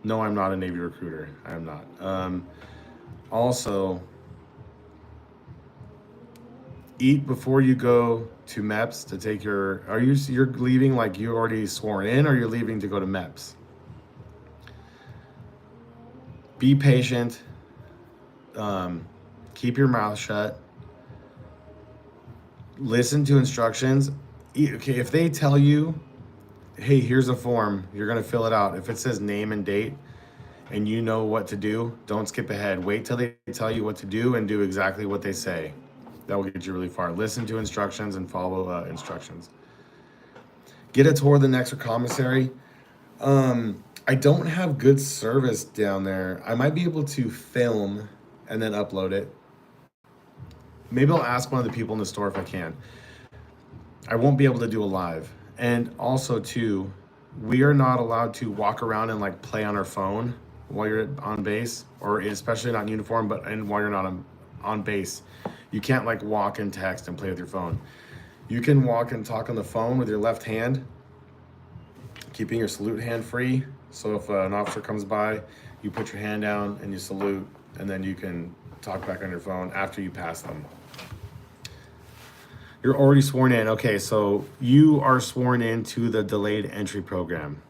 No, I'm not a Navy recruiter. I am not. Also, eat before you go to MEPS to take your, you're leaving like you already sworn in, or you're leaving to go to MEPS? Be patient. Keep your mouth shut. Listen to instructions. Okay, if they tell you, hey, here's a form, you're gonna fill it out. If it says name and date and you know what to do, don't skip ahead. Wait till they tell you what to do and do exactly what they say. That will get you really far. Listen to instructions and follow instructions. Get a tour of the next commissary. I don't have good service down there. I might be able to film and then upload it. Maybe I'll ask one of the people in the store if I can. I won't be able to do a live. And also too, we are not allowed to walk around and like play on our phone while you're on base, or especially not in uniform, but while you're not on base. You can't like walk and text and play with your phone. You can walk and talk on the phone with your left hand, keeping your salute hand free. So if an officer comes by, you put your hand down and you salute, and then you can talk back on your phone after you pass them. You're already sworn in. Okay, so you are sworn into the delayed entry program.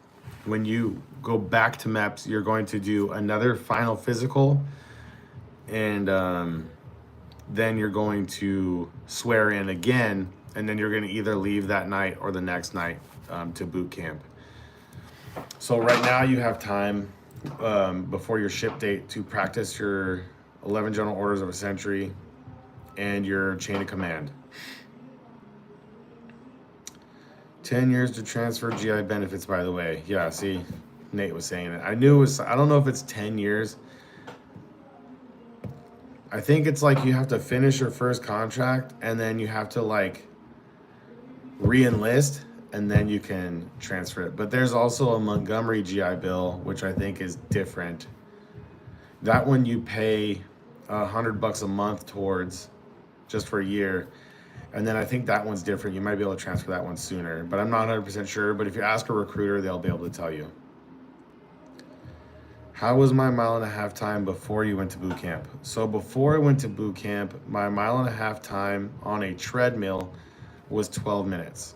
When you go back to MEPS, you're going to do another final physical, and then you're going to swear in again, and then you're going to either leave that night or the next night to boot camp. So right now you have time before your ship date to practice your 11 general orders of a century and your chain of command. 10 years to transfer GI benefits, by the way. Yeah, see, Nate was saying it. I knew it was, I don't know if it's 10 years. I think it's like you have to finish your first contract and then you have to like re-enlist and then you can transfer it. But there's also a Montgomery GI Bill, which I think is different. That one you pay $100 a month towards just for a year. And then I think that one's different. You might be able to transfer that one sooner, but I'm not 100% sure. But if you ask a recruiter, they'll be able to tell you. How was my 1.5 mile time before you went to boot camp? So before I went to boot camp, my 1.5 mile time on a treadmill was 12 minutes.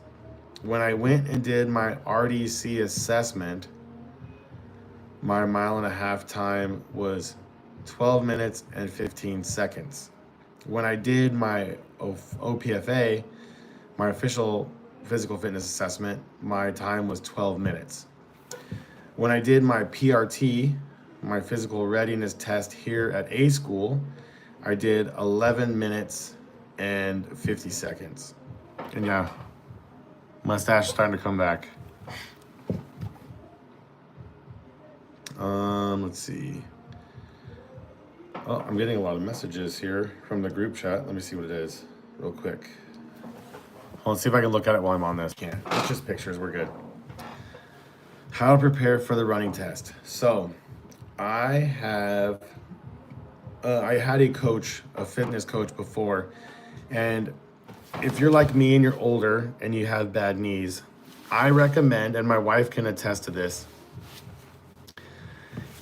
When I went and did my RDC assessment, my 1.5 mile time was 12 minutes and 15 seconds. When I did my OPFA, my official physical fitness assessment, my time was 12 minutes. When I did my PRT, my physical readiness test here at A school, I did 11 minutes and 50 seconds. And yeah, mustache is starting to come back. Let's see. Oh, I'm getting a lot of messages here from the group chat. Let me see what it is real quick. Let's see if I can look at it while I'm on this. Can't. It's just pictures. We're good. How to prepare for the running test. So I have I had a coach, a fitness coach before, and if you're like me and you're older and you have bad knees, I recommend, and my wife can attest to this,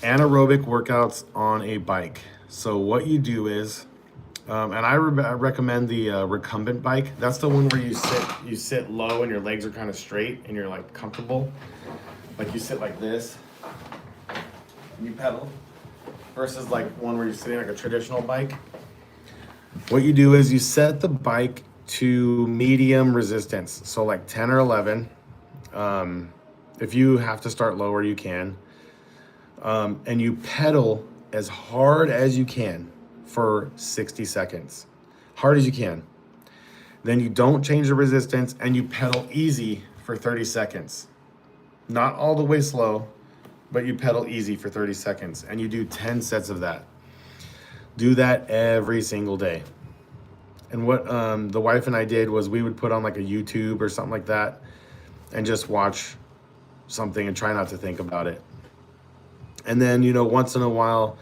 anaerobic workouts on a bike. So what you do is, and I recommend the recumbent bike. That's the one where you sit low and your legs are kind of straight and you're like comfortable. Like you sit like this and you pedal versus like one where you're sitting like a traditional bike. What you do is you set the bike to medium resistance. So like 10 or 11. If you have to start lower, you can. And you pedal as hard as you can for 60 seconds. Hard as you can. Then you don't change the resistance and you pedal easy for 30 seconds. Not all the way slow, but you pedal easy for 30 seconds. And you do 10 sets of that. Do that every single day. And what the wife and I did was we would put on like a YouTube or something like that and just watch something and try not to think about it. And then, once in a while,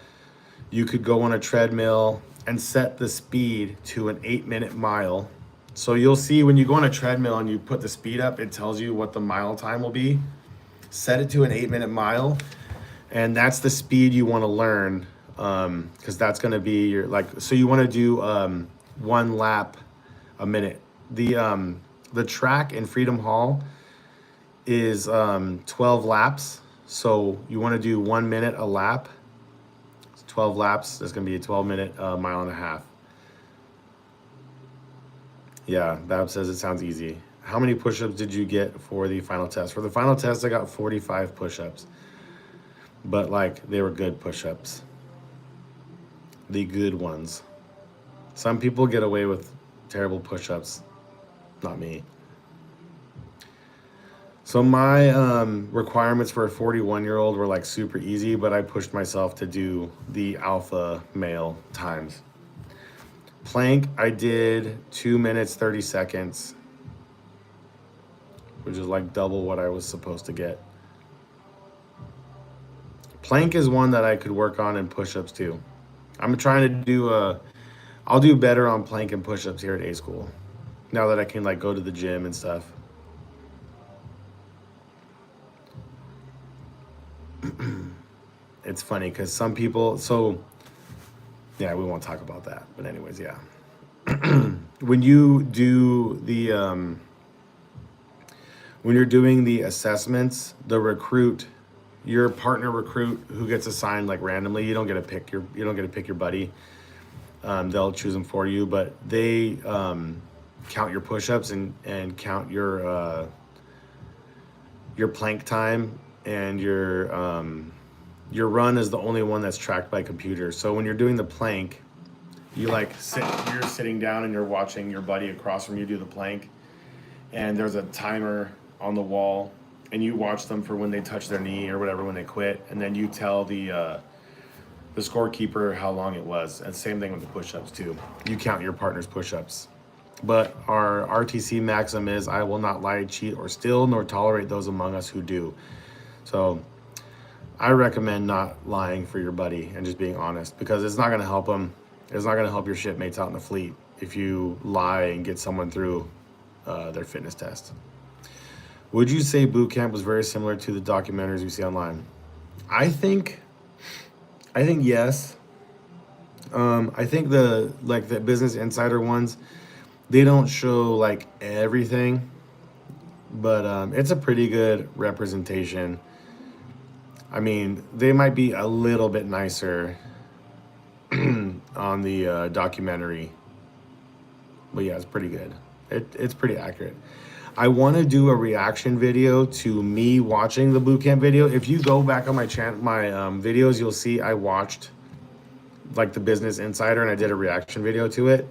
you could go on a treadmill and set the speed to an 8-minute mile. So you'll see when you go on a treadmill and you put the speed up, it tells you what the mile time will be. Set it to an 8-minute mile, and that's the speed you want to learn, because that's going to be so you want to do 1 lap a minute. The track in Freedom Hall is 12 laps. So you want to do 1 minute a lap. It's 12 laps. That's going to be a 12-minute mile and a half. Yeah, Bab says it sounds easy. How many push-ups did you get for the final test? For the final test, I got 45 push-ups. But they were good push-ups. The good ones. Some people get away with terrible push-ups. Not me. So my requirements for a 41-year-old were super easy, but I pushed myself to do the alpha male times. Plank, I did 2 minutes, 30 seconds, which is double what I was supposed to get. Plank is one that I could work on in push-ups too. I'm trying to do I'll do better on plank and push-ups here at A School, now that I can go to the gym and stuff. It's funny because some people, yeah, we won't talk about that. But anyways, yeah. When you do the, when you're doing the assessments, your partner recruit who gets assigned randomly, you don't get to pick your buddy. They'll choose them for you, but they count your push-ups and count your plank time, and your run is the only one that's tracked by computer. So when you're doing the plank, you're sitting down and you're watching your buddy across from you do the plank, and there's a timer on the wall, and you watch them for when they touch their knee or whatever, when they quit, and then you tell the scorekeeper how long it was. And same thing with the push-ups too. You count your partner's push-ups. But our RTC maxim is, I will not lie, cheat, or steal, nor tolerate those among us who do. So I recommend not lying for your buddy and just being honest, because it's not going to help them. It's not going to help your shipmates out in the fleet if you lie and get someone through their fitness test. Would you say Bootcamp was very similar to the documentaries you see online? I think yes. I think the Business Insider ones, they don't show everything, but it's a pretty good representation. I mean, they might be a little bit nicer on the documentary, but yeah, it's pretty good. It's pretty accurate. I want to do a reaction video to me watching the bootcamp video. If you go back on my videos, you'll see I watched the Business Insider and I did a reaction video to it.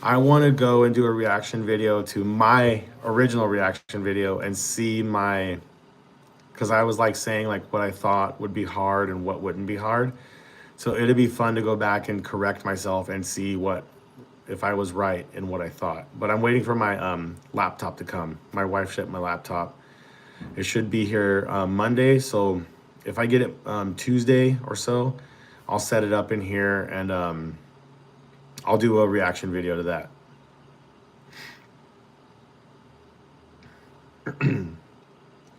I want to go and do a reaction video to my original reaction video and see because I was saying what I thought would be hard and what wouldn't be hard. So it'd be fun to go back and correct myself and see if I was right in what I thought. But I'm waiting for my laptop to come. My wife shipped my laptop. It should be here Monday. So if I get it Tuesday or so, I'll set it up in here, and I'll do a reaction video to that.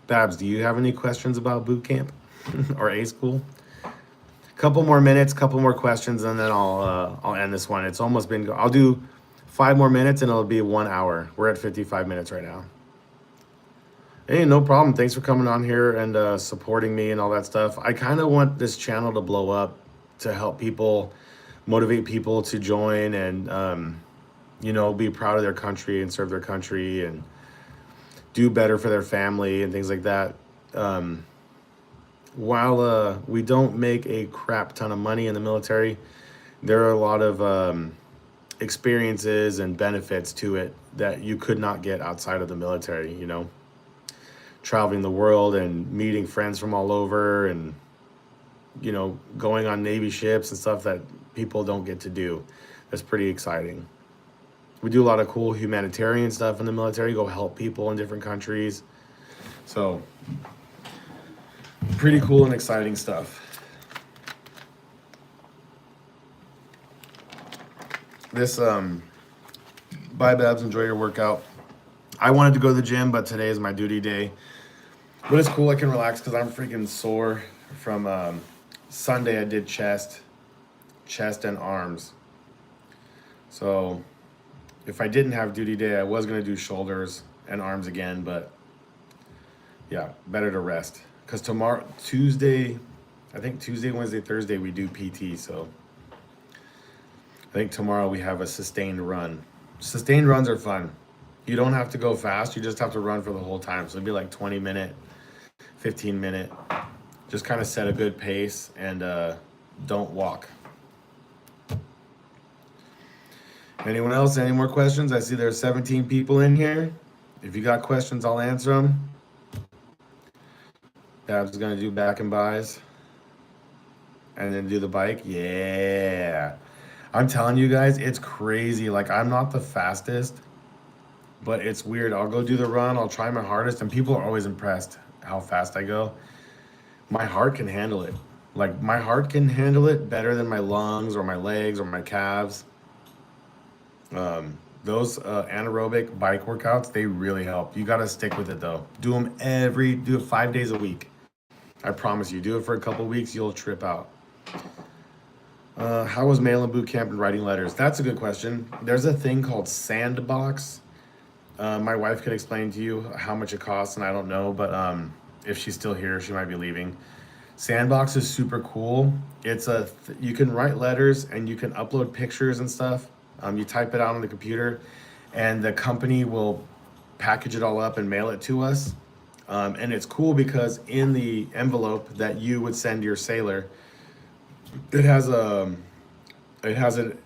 Babs, do you have any questions about boot camp or A school? Couple more minutes, couple more questions, and then I'll end this one. It's almost been. I'll do 5 more minutes, and it'll be 1 hour. We're at 55 minutes right now. Hey, no problem. Thanks for coming on here and supporting me and all that stuff. I kind of want this channel to blow up to help people, motivate people to join and you know, be proud of their country and serve their country and do better for their family and things like that. While we don't make a crap ton of money in the military, there are a lot of experiences and benefits to it that you could not get outside of the military, you know, traveling the world and meeting friends from all over and, you know, going on Navy ships and stuff that people don't get to do. That's pretty exciting. We do a lot of cool humanitarian stuff in the military, go help people in different countries. So pretty cool and exciting stuff. This, bye Babs, enjoy your workout. I wanted to go to the gym, but today is my duty day. But it's cool, I can relax because I'm freaking sore from Sunday. I did chest and arms. So if I didn't have duty day, I was gonna do shoulders and arms again, but yeah, better to rest. Because tomorrow, Tuesday, I think Tuesday, Wednesday, Thursday, we do PT, so I think tomorrow we have a sustained run. Sustained runs are fun. You don't have to go fast, you just have to run for the whole time. So it'd be like 20-minute, 15-minute. Just kind of set a good pace and don't walk. Anyone else? Any more questions? I see there's 17 people in here. If you got questions, I'll answer them. Babs gonna do back and buys. And then do the bike. Yeah. I'm telling you guys, it's crazy. Like, I'm not the fastest, but it's weird. I'll go do the run. I'll try my hardest. And people are always impressed how fast I go. My heart can handle it. Like, my heart can handle it better than my lungs or my legs or my calves. Those anaerobic bike workouts, they really help. You got to stick with it though. Do it 5 days a week. I promise you, do it for a couple weeks, you'll trip out. How was mail in boot camp and writing letters? That's a good question. There's a thing called Sandbox. My wife could explain to you how much it costs, and I don't know, but if she's still here, she might be leaving. Sandbox is super cool. It's you can write letters and you can upload pictures and stuff. You type it out on the computer, and the company will package it all up and mail it to us. And it's cool because in the envelope that you would send your sailor, it has an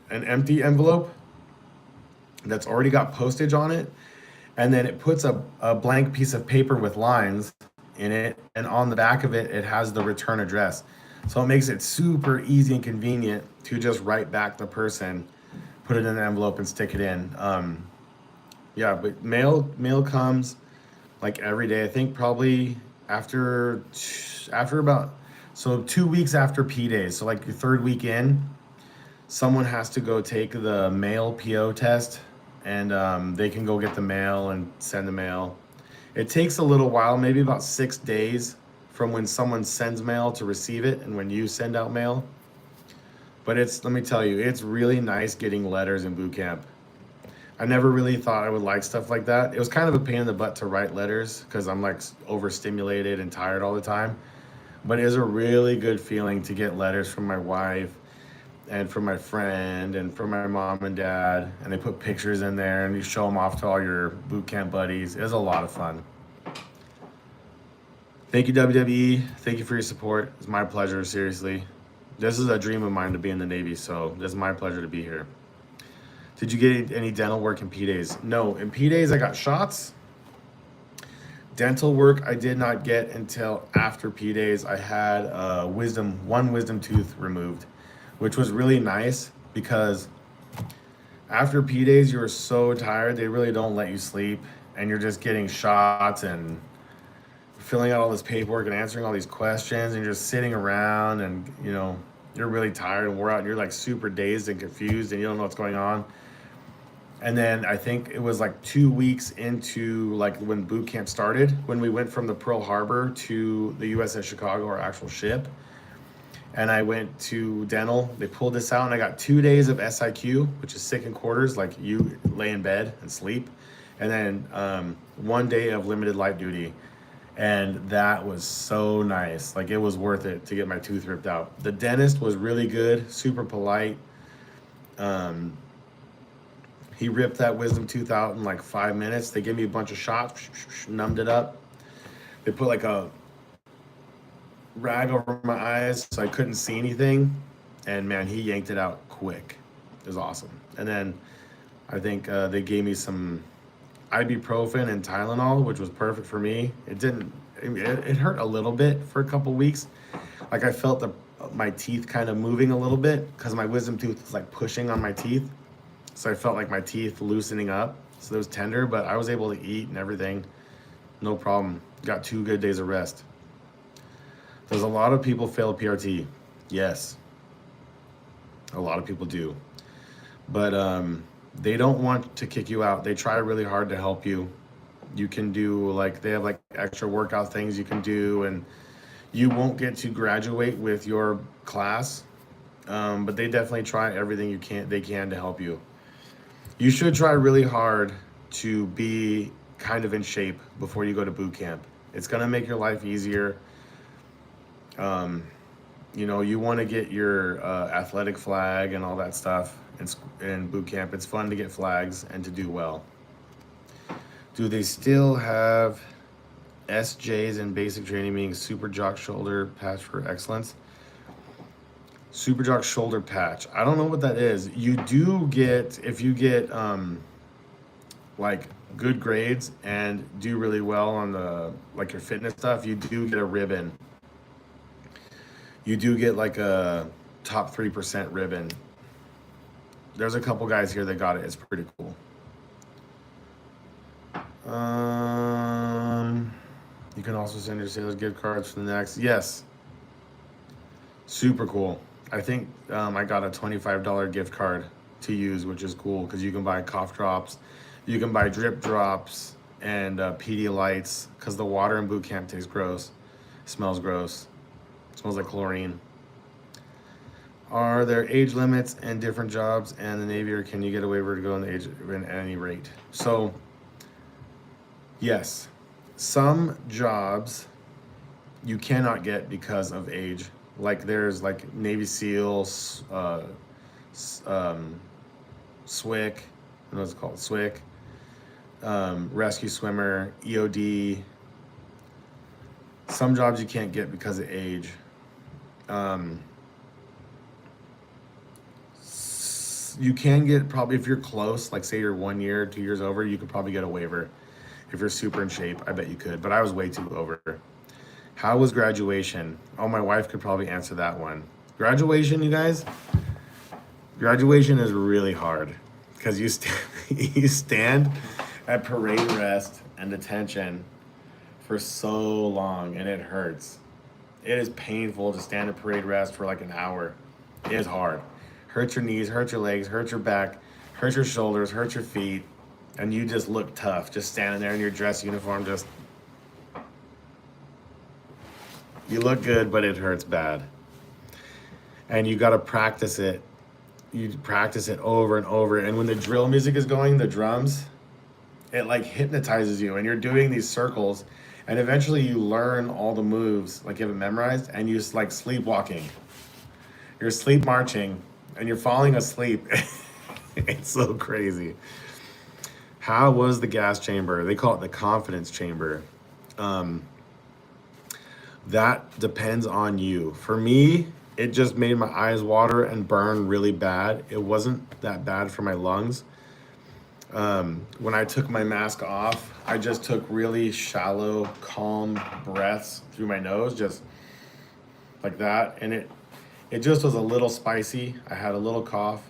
empty envelope that's already got postage on it, and then it puts a blank piece of paper with lines in it, and on the back of it, it has the return address. So it makes it super easy and convenient to just write back the person, put it in an envelope and stick it in. Yeah, but mail comes like every day. I think probably after about, so 2 weeks after P days. So like your 3rd week in, someone has to go take the mail PO test, and they can go get the mail and send the mail. It takes a little while, maybe about 6 days from when someone sends mail to receive it and when you send out mail. But let me tell you, it's really nice getting letters in boot camp. I never really thought I would like stuff like that. It was kind of a pain in the butt to write letters because I'm like overstimulated and tired all the time. But it was a really good feeling to get letters from my wife and from my friend and from my mom and dad. And they put pictures in there and you show them off to all your boot camp buddies. It was a lot of fun. Thank you, WWE. Thank you for your support. It's my pleasure, seriously. This is a dream of mine to be in the Navy, so it's my pleasure to be here. Did you get any dental work in P days? No, in P days I got shots. Dental work I did not get until after P days. I had one wisdom tooth removed, which was really nice because after P days you're so tired they really don't let you sleep, and you're just getting shots and filling out all this paperwork and answering all these questions, and you're just sitting around, and you know, you're really tired and wore out and you're like super dazed and confused and you don't know what's going on. And then I think it was like 2 weeks into like when boot camp started, when we went from the Pearl Harbor to the USS Chicago, our actual ship. And I went to dental. They pulled this out and I got 2 days of SIQ, which is sick in quarters, like you lay in bed and sleep. And then 1 day of limited light duty. And that was so nice. Like it was worth it to get my tooth ripped out. The dentist was really good, super polite. He ripped that wisdom tooth out in like 5 minutes. They gave me a bunch of shots, numbed it up. They put like a rag over my eyes so I couldn't see anything. And man, he yanked it out quick. It was awesome. And then I think they gave me some ibuprofen and Tylenol, which was perfect for me. It hurt a little bit for a couple weeks. Like I felt my teeth kind of moving a little bit because my wisdom tooth was like pushing on my teeth. So I felt like my teeth loosening up. So it was tender, but I was able to eat and everything. No problem. Got 2 good days of rest. There's a lot of people fail PRT. Yes. A lot of people do. But they don't want to kick you out. They try really hard to help you. You can do they have like extra workout things you can do, and you won't get to graduate with your class. But they definitely try everything they can to help you. You should try really hard to be kind of in shape before you go to boot camp. It's gonna make your life easier. You want to get your athletic flag and all that stuff in boot camp. It's fun to get flags and to do well. Do they still have SJs in basic training, meaning super jock shoulder patch for excellence? Super jock shoulder patch. I don't know what that is. You do get, if you get like good grades and do really well on the your fitness stuff, you do get a ribbon. You do get like a top 3% ribbon. There's a couple guys here that got it. It's pretty cool. You can also send your sales gift cards for the next. Yes. Super cool. I think I got a $25 gift card to use, which is cool because you can buy cough drops, you can buy drip drops, and Pedialytes because the water in boot camp tastes gross, smells gross, smells like chlorine. Are there age limits and different jobs and the Navy, or can you get a waiver to go in the age at any rate? So, yes, some jobs you cannot get because of age. Like there's like Navy SEALs, SWIC, what is it called? SWIC, rescue swimmer, EOD. Some jobs you can't get because of age. You can get probably, if you're close, like say you're 1 year, 2 years over, you could probably get a waiver. If you're super in shape, I bet you could, but I was way too over. How was graduation? Oh, my wife could probably answer that one. Graduation, you guys? Graduation is really hard because you stand at parade rest and detention for so long and it hurts. It is painful to stand at parade rest for like an hour. It is hard. Hurts your knees, hurts your legs, hurts your back, hurts your shoulders, hurts your feet, and you just look tough, just standing there in your dress uniform, you look good, but it hurts bad. And you gotta practice it. You practice it over and over. And when the drill music is going, the drums, it like hypnotizes you and you're doing these circles and eventually you learn all the moves, like you have it memorized, and you like sleepwalking. You're sleep marching and you're falling asleep. It's so crazy. How was the gas chamber? They call it the confidence chamber. That depends on you. For me, it just made my eyes water and burn really bad. It wasn't that bad for my lungs. When I took my mask off, I just took really shallow, calm breaths through my nose, just like that. And it just was a little spicy. I had a little cough,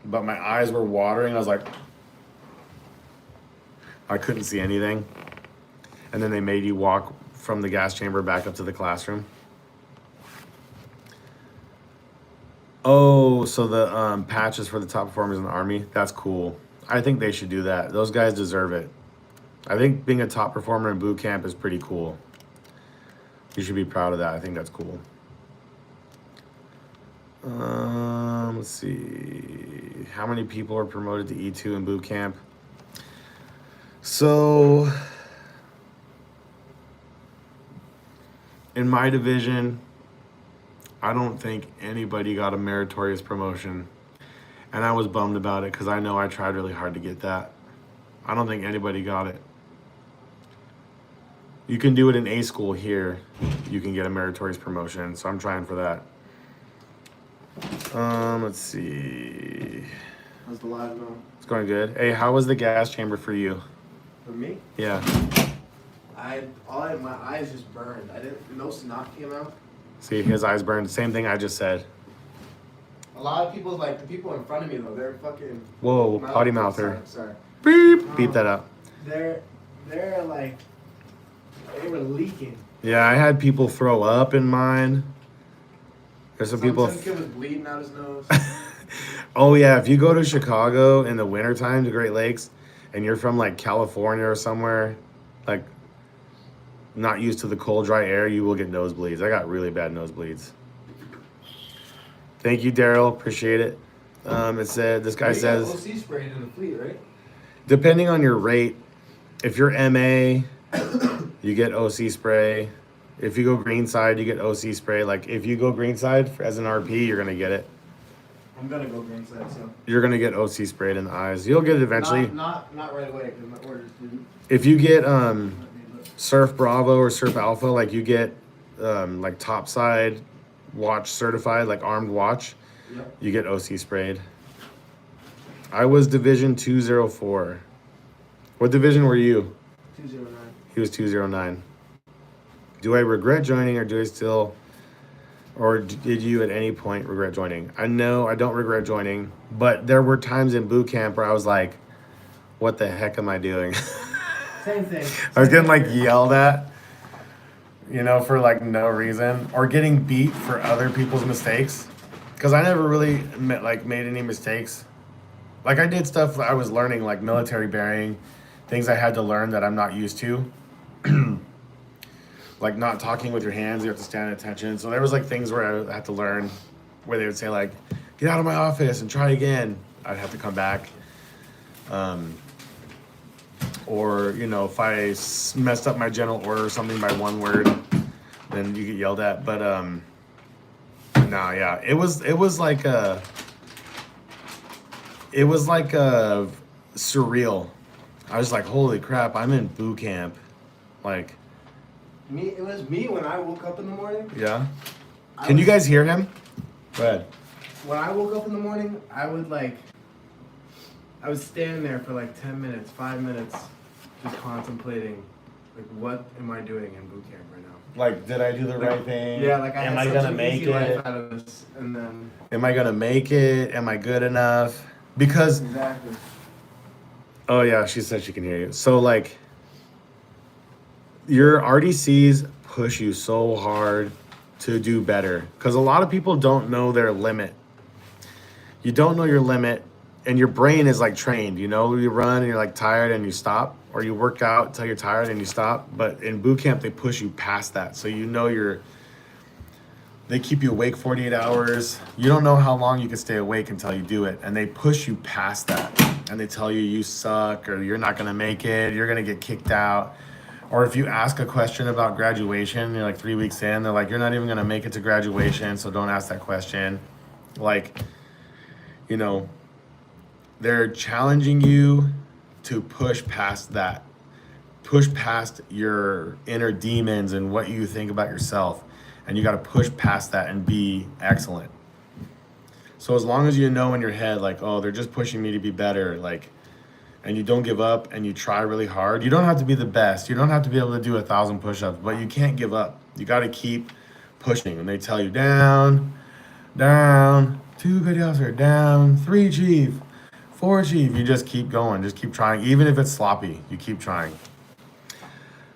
but my eyes were watering. I was like, I couldn't see anything. And then they made you walk from the gas chamber back up to the classroom. Oh, so the patches for the top performers in the Army, that's cool. I think they should do that. Those guys deserve it. I think being a top performer in boot camp is pretty cool. You should be proud of that. I think that's cool. Let's see. How many people are promoted to E2 in boot camp? So, in my division, I don't think anybody got a meritorious promotion. And I was bummed about it because I know I tried really hard to get that. I don't think anybody got it. You can do it in A school here. You can get a meritorious promotion. So I'm trying for that. Let's see. How's the live going? It's going good. Hey, how was the gas chamber for you? For me? Yeah. My eyes just burned. No snot came out. See, his eyes burned. Same thing I just said. A lot of people, like the people in front of me though, they're fucking. Whoa, potty mouther. Sorry. Beep. Beep that up. They're like, they were leaking. Yeah, I had people throw up in mine. There's some people. Some kid was bleeding out his nose. Oh yeah, if you go to Chicago in the wintertime to Great Lakes and you're from like California or somewhere, like not used to the cold, dry air, you will get nosebleeds. I got really bad nosebleeds. Thank you, Daryl. Appreciate it. It said, this guy says, OC sprayed in the fleet, right? depending on your rate, if you're MA, you get OC spray. If you go green side, you get OC spray. Like if you go green side as an RP, you're gonna get it. I'm gonna go green side, so. You're gonna get OC sprayed in the eyes. You'll get it eventually. Not right away because my orders didn't. If you get Surf Bravo or Surf Alpha, like you get like top side watch certified, like armed watch, Yep. you get OC sprayed. I was Division 204. What division were you? 209. He was 209. Do I regret joining or do I still, or did you at any point regret joining? I know I don't regret joining, but there were times in boot camp where I was like, what the heck am I doing? Same thing. I was getting like yelled at, you know, for like no reason, or getting beat for other people's mistakes. Because I never really made any mistakes. Like I did stuff that I was learning, like military bearing, things I had to learn that I'm not used to. Like not talking with your hands, you have to stand at attention. So there was like things where I had to learn, where they would say like, get out of my office and try again. I'd have to come back. Or, you know, if I messed up my general order or something by one word, then you get yelled at. But no, yeah, it was like surreal. I was like, holy crap, I'm in boot camp. Like, It was me when I woke up in the morning. yeah. Can you guys hear him? Go ahead. When I woke up in the morning, I would stand there for like 10 minutes, 5 minutes, just contemplating, like, what am I doing in boot camp right now? Like, did I do the right thing? Yeah, like I am had I such gonna an make easy life it? out of this, and then Am I gonna make it? Am I good enough? Because exactly. oh yeah, she said she can hear you. So like, your RDCs push you so hard to do better because a lot of people don't know their limit. You don't know your limit, and your brain is like trained. You know, you run and you're like tired and you stop, or you work out until you're tired and you stop. But in boot camp, they push you past that, so you know they keep you awake 48 hours. You don't know how long you can stay awake until you do it, and they push you past that, and they tell you you suck or you're not gonna make it, you're gonna get kicked out. Or if you ask a question about graduation, you're like 3 weeks in, they're like, you're not even gonna make it to graduation, so don't ask that question. Like, you know, they're challenging you to push past that. Push past your inner demons and what you think about yourself. And you gotta push past that and be excellent. So as long as you know in your head, like, oh, they're just pushing me to be better, like, and you don't give up and you try really hard. You don't have to be the best. You don't have to be able to do 1,000 push-ups, but you can't give up. You got to keep pushing. And they tell you down, down, 2 petty officer, down, 3 chief, 4 chief. You just keep going. Just keep trying. Even if it's sloppy, you keep trying.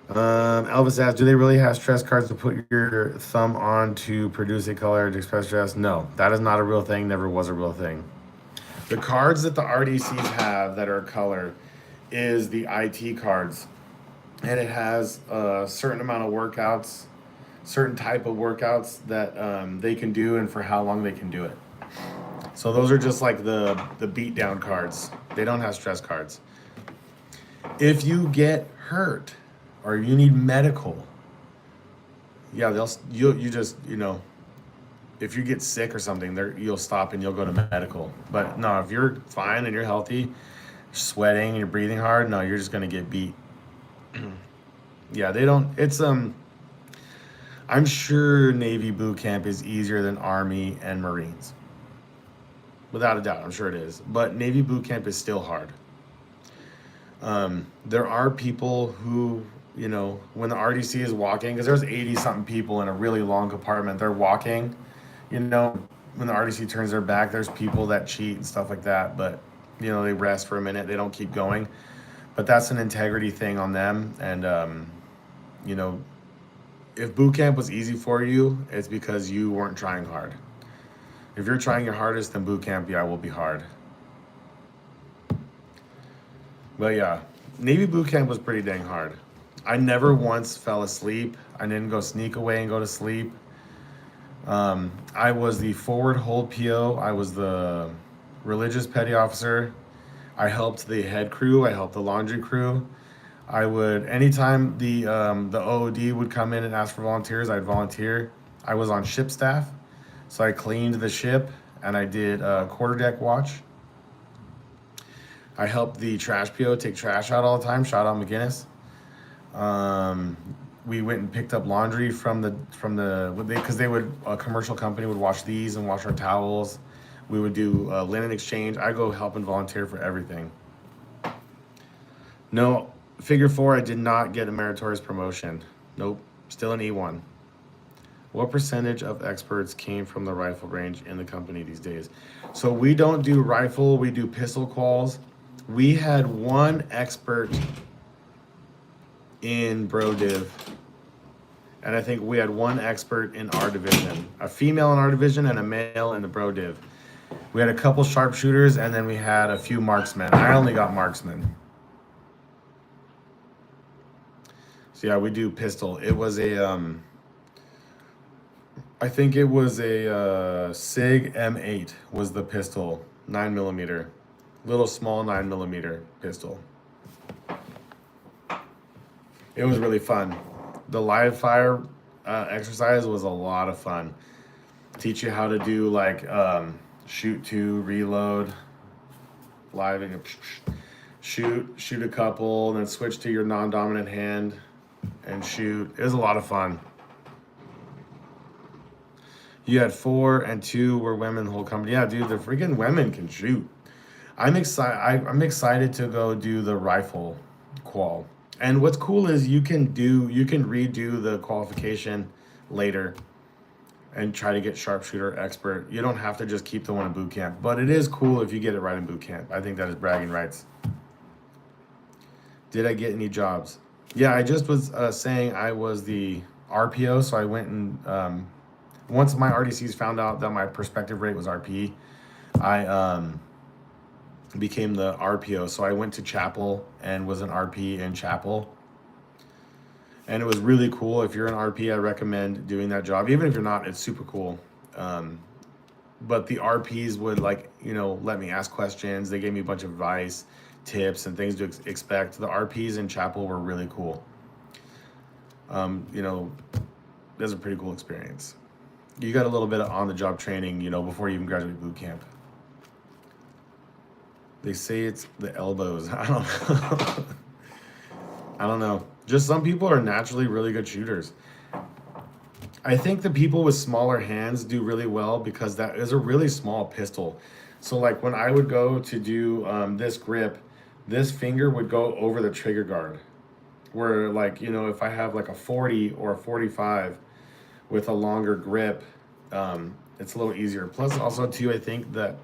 Elvis asks, do they really have stress cards to put your thumb on to produce a color to express stress? No, that is not a real thing. Never was a real thing. The cards that the RDCs have that are color is the IT cards, and it has a certain amount of workouts, certain type of workouts that they can do and for how long they can do it. So those are just like the beat down cards. They don't have stress cards. If you get hurt or you need medical, yeah, you just, if you get sick or something, you'll stop and you'll go to medical. But no, if you're fine and you're healthy, you're sweating and you're breathing hard, no, you're just gonna get beat. Yeah, they don't. It's I'm sure Navy boot camp is easier than Army and Marines, without a doubt. I'm sure it is. But Navy boot camp is still hard. There are people who, when the RDC is walking, because there's 80 something people in a really long compartment, they're walking, when the RDC turns their back, there's people that cheat and stuff like that, but, they rest for a minute, they don't keep going. But that's an integrity thing on them. And, if boot camp was easy for you, it's because you weren't trying hard. If you're trying your hardest, then boot camp, will be hard. But yeah, Navy boot camp was pretty dang hard. I never once fell asleep. I didn't go sneak away and go to sleep. I was the forward hold PO. I was the religious petty officer. I helped the head crew. I helped the laundry crew. I would, anytime the OOD would come in and ask for volunteers, I'd volunteer. I was on ship staff, so I cleaned the ship and I did quarterdeck watch. I helped the trash PO take trash out all the time, shout out McGinnis. We went and picked up laundry because a commercial company would wash these and wash our towels. We would do linen exchange. I go help and volunteer for everything. No, figure 4, I did not get a meritorious promotion. Nope, still an E1. What percentage of experts came from the rifle range in the company these days? So we don't do rifle, we do pistol quals. We had one expert in Bro Div, and I think we had one expert in our division, a female in our division and a male in the Bro Div. We had a couple sharpshooters, and then we had a few marksmen. I only got marksmen. So yeah, we do pistol. It was I think it was a SIG M8 was the pistol, 9mm. Little small 9mm pistol. It was really fun. The live fire exercise was a lot of fun. Teach you how to do like shoot 2, reload, live and shoot a couple, and then switch to your non-dominant hand and shoot. It was a lot of fun. You had 4 and 2 were women, the whole company. Yeah, dude, the freaking women can shoot. I'm excited to go do the rifle qual. And what's cool is you can redo the qualification later and try to get sharpshooter expert. You don't have to just keep the one in boot camp, but it is cool if you get it right in boot camp. I think that is bragging rights. Did I get any jobs? Yeah, I just was saying I was the RPO, so I went and once my RDCs found out that my prospective rate was RP, I became the RPO. So I went to Chapel and was an RP in Chapel. And it was really cool. If you're an RP, I recommend doing that job. Even if you're not, it's super cool. But the RPs would let me ask questions. They gave me a bunch of advice, tips, and things to expect. The RPs in Chapel were really cool. It was a pretty cool experience. You got a little bit of on-the-job training, before you even graduate boot camp. They say it's the elbows. I don't know. I don't know. Just some people are naturally really good shooters. I think the people with smaller hands do really well because that is a really small pistol. So like when I would go to do this grip, this finger would go over the trigger guard. Where if I have like a 40 or a 45 with a longer grip, it's a little easier. Plus also too, I think that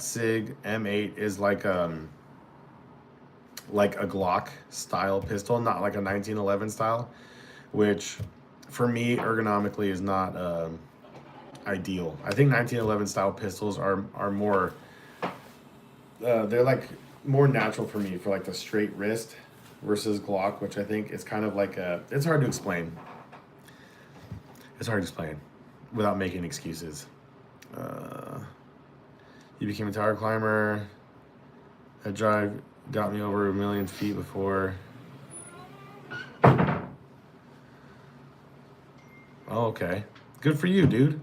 SIG M8 is like like a Glock style pistol, not like a 1911 style, which for me ergonomically is not ideal. I think 1911 style pistols are more they're like more natural for me for like the straight wrist versus Glock, which I think is kind of like it's hard to explain. It's hard to explain without making excuses. You became a tower climber. That drive got me over 1,000,000 feet before. Oh, okay. Good for you, dude.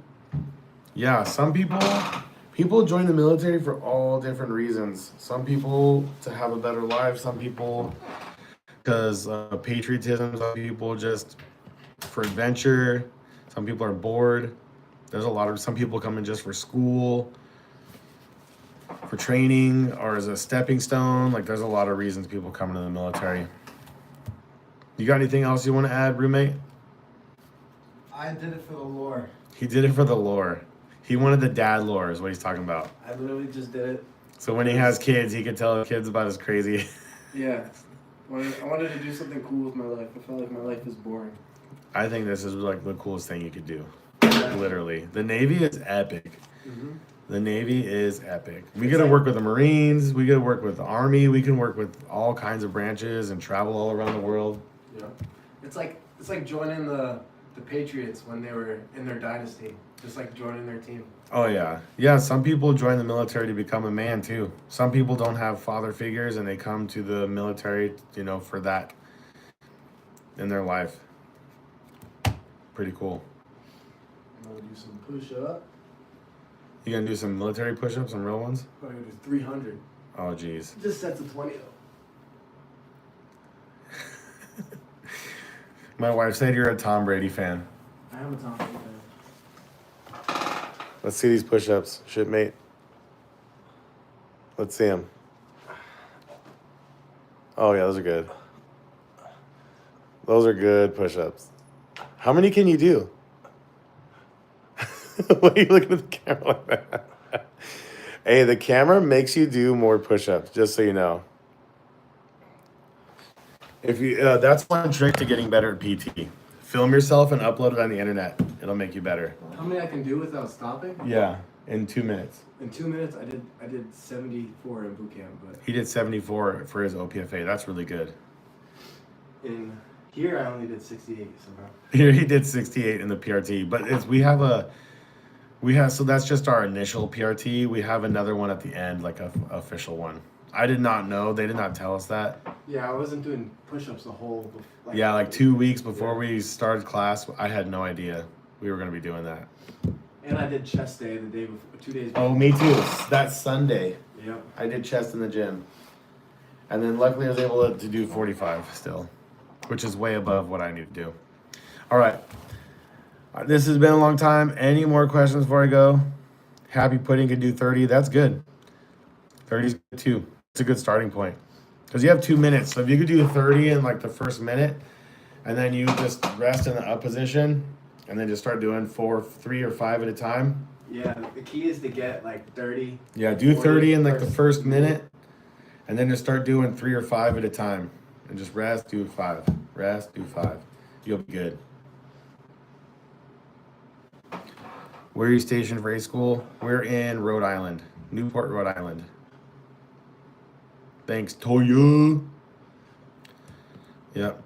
Yeah, some people join the military for all different reasons. Some people to have a better life, some people because patriotism, some people just for adventure, some people are bored. There's a lot of some people come in just for school, for training, or as a stepping stone. Like there's a lot of reasons people come into the military. You got anything else you want to add, roommate? I did it for the lore. He did it for the lore. He wanted the dad lore is what he's talking about. I literally just did it. So when he has kids, he can tell the kids about his crazy. Yeah. I wanted to do something cool with my life. I felt like my life is boring. I think this is like the coolest thing you could do. Literally. The Navy is epic. Mm-hmm. The Navy is epic. We get to work with the Marines. We get to work with the Army. We can work with all kinds of branches and travel all around the world. Yeah. It's like joining the Patriots when they were in their dynasty. Just like joining their team. Oh, yeah. Yeah, some people join the military to become a man, too. Some people don't have father figures, and they come to the military, for that in their life. Pretty cool. I'm going to do some push-up. You gonna do some military push-ups, some real ones? I'm going to do 300. Oh, jeez. Just sets of 20, though. My wife said you're a Tom Brady fan. I am a Tom Brady fan. Let's see these push-ups, shipmate. Let's see them. Oh, yeah, those are good. Those are good push-ups. How many can you do? Why are you looking at the camera like that? Hey, the camera makes you do more push-ups, just so you know. If you, that's one trick to getting better at PT. Film yourself and upload it on the internet. It'll make you better. How many I can do without stopping? Yeah, in 2 minutes. In 2 minutes, I did 74 in boot camp, but He did 74 for his OPFA. That's really good. in here I only did 68 somehow. Here he did 68 in the PRT, but so that's just our initial PRT. We have another one at the end, like a official one. I did not know. They did not tell us that. Yeah, I wasn't doing push-ups the whole. Like 2 weeks before we started class, I had no idea we were going to be doing that. And I did chest day the day before, 2 days before. Oh, me too. That's Sunday. Yep. I did chest in the gym. And then luckily I was able to do 45 still, which is way above what I need to do. All right. This has been a long time. Any more questions before I go? Happy Pudding can do 30. That's good. 30 is good too. It's a good starting point. Because you have 2 minutes. So if you could do 30 in like the first minute, and then you just rest in the up position, and then just start doing 3 or 5 at a time. Yeah, the key is to get like 30. Yeah, do 30 in like the first minute, and then just start doing 3 or 5 at a time. And just rest, do 5. Rest, do 5. You'll be good. Where are you stationed for A school? We're in Rhode Island. Newport, Rhode Island. Thanks, Toya. Yep.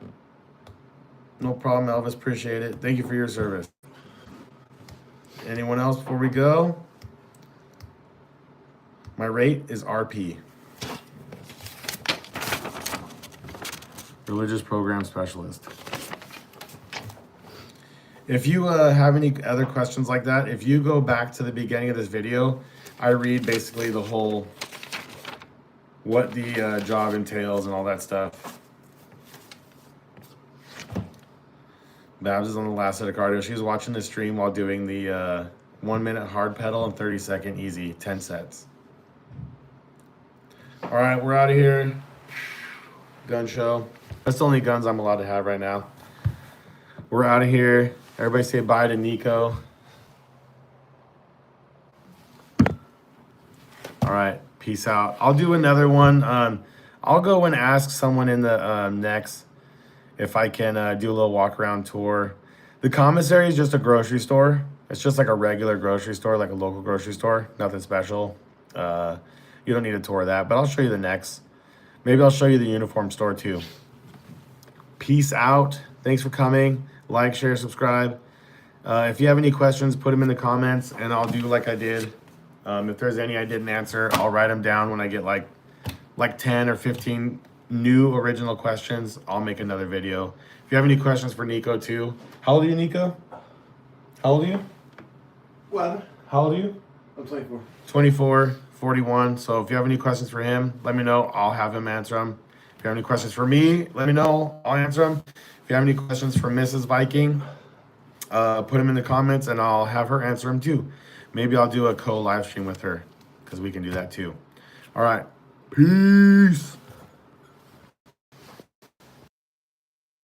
No problem, Elvis. Appreciate it. Thank you for your service. Anyone else before we go? My rate is RP. Religious Program Specialist. If you have any other questions like that, if you go back to the beginning of this video, I read basically the whole, what the job entails and all that stuff. Babs is on the last set of cardio. She was watching the stream while doing the 1 minute hard pedal and 30-second easy, 10 sets. All right, we're out of here. Gun show. That's the only guns I'm allowed to have right now. We're out of here. Everybody say bye to Nico. All right, peace out. I'll do another one. I'll go and ask someone in the next if I can do a little walk around tour. The commissary is just a grocery store. It's just like a regular grocery store, like a local grocery store. Nothing special. You don't need a tour of that, but I'll show you the next. Maybe I'll show you the uniform store too. Peace out. Thanks for coming. Like, share, subscribe. If you have any questions, put them in the comments and I'll do like I did. If there's any I didn't answer, I'll write them down when I get like 10 or 15 new original questions. I'll make another video. If you have any questions for Nico too. How old are you, Nico? How old are you? What? How old are you? I'm 24. 24, 41. So if you have any questions for him, let me know. I'll have him answer them. If you have any questions for me, let me know. I'll answer them. If you have any questions for Mrs. Viking, put them in the comments and I'll have her answer them too. Maybe I'll do a co-live stream with her because we can do that too. All right. Peace.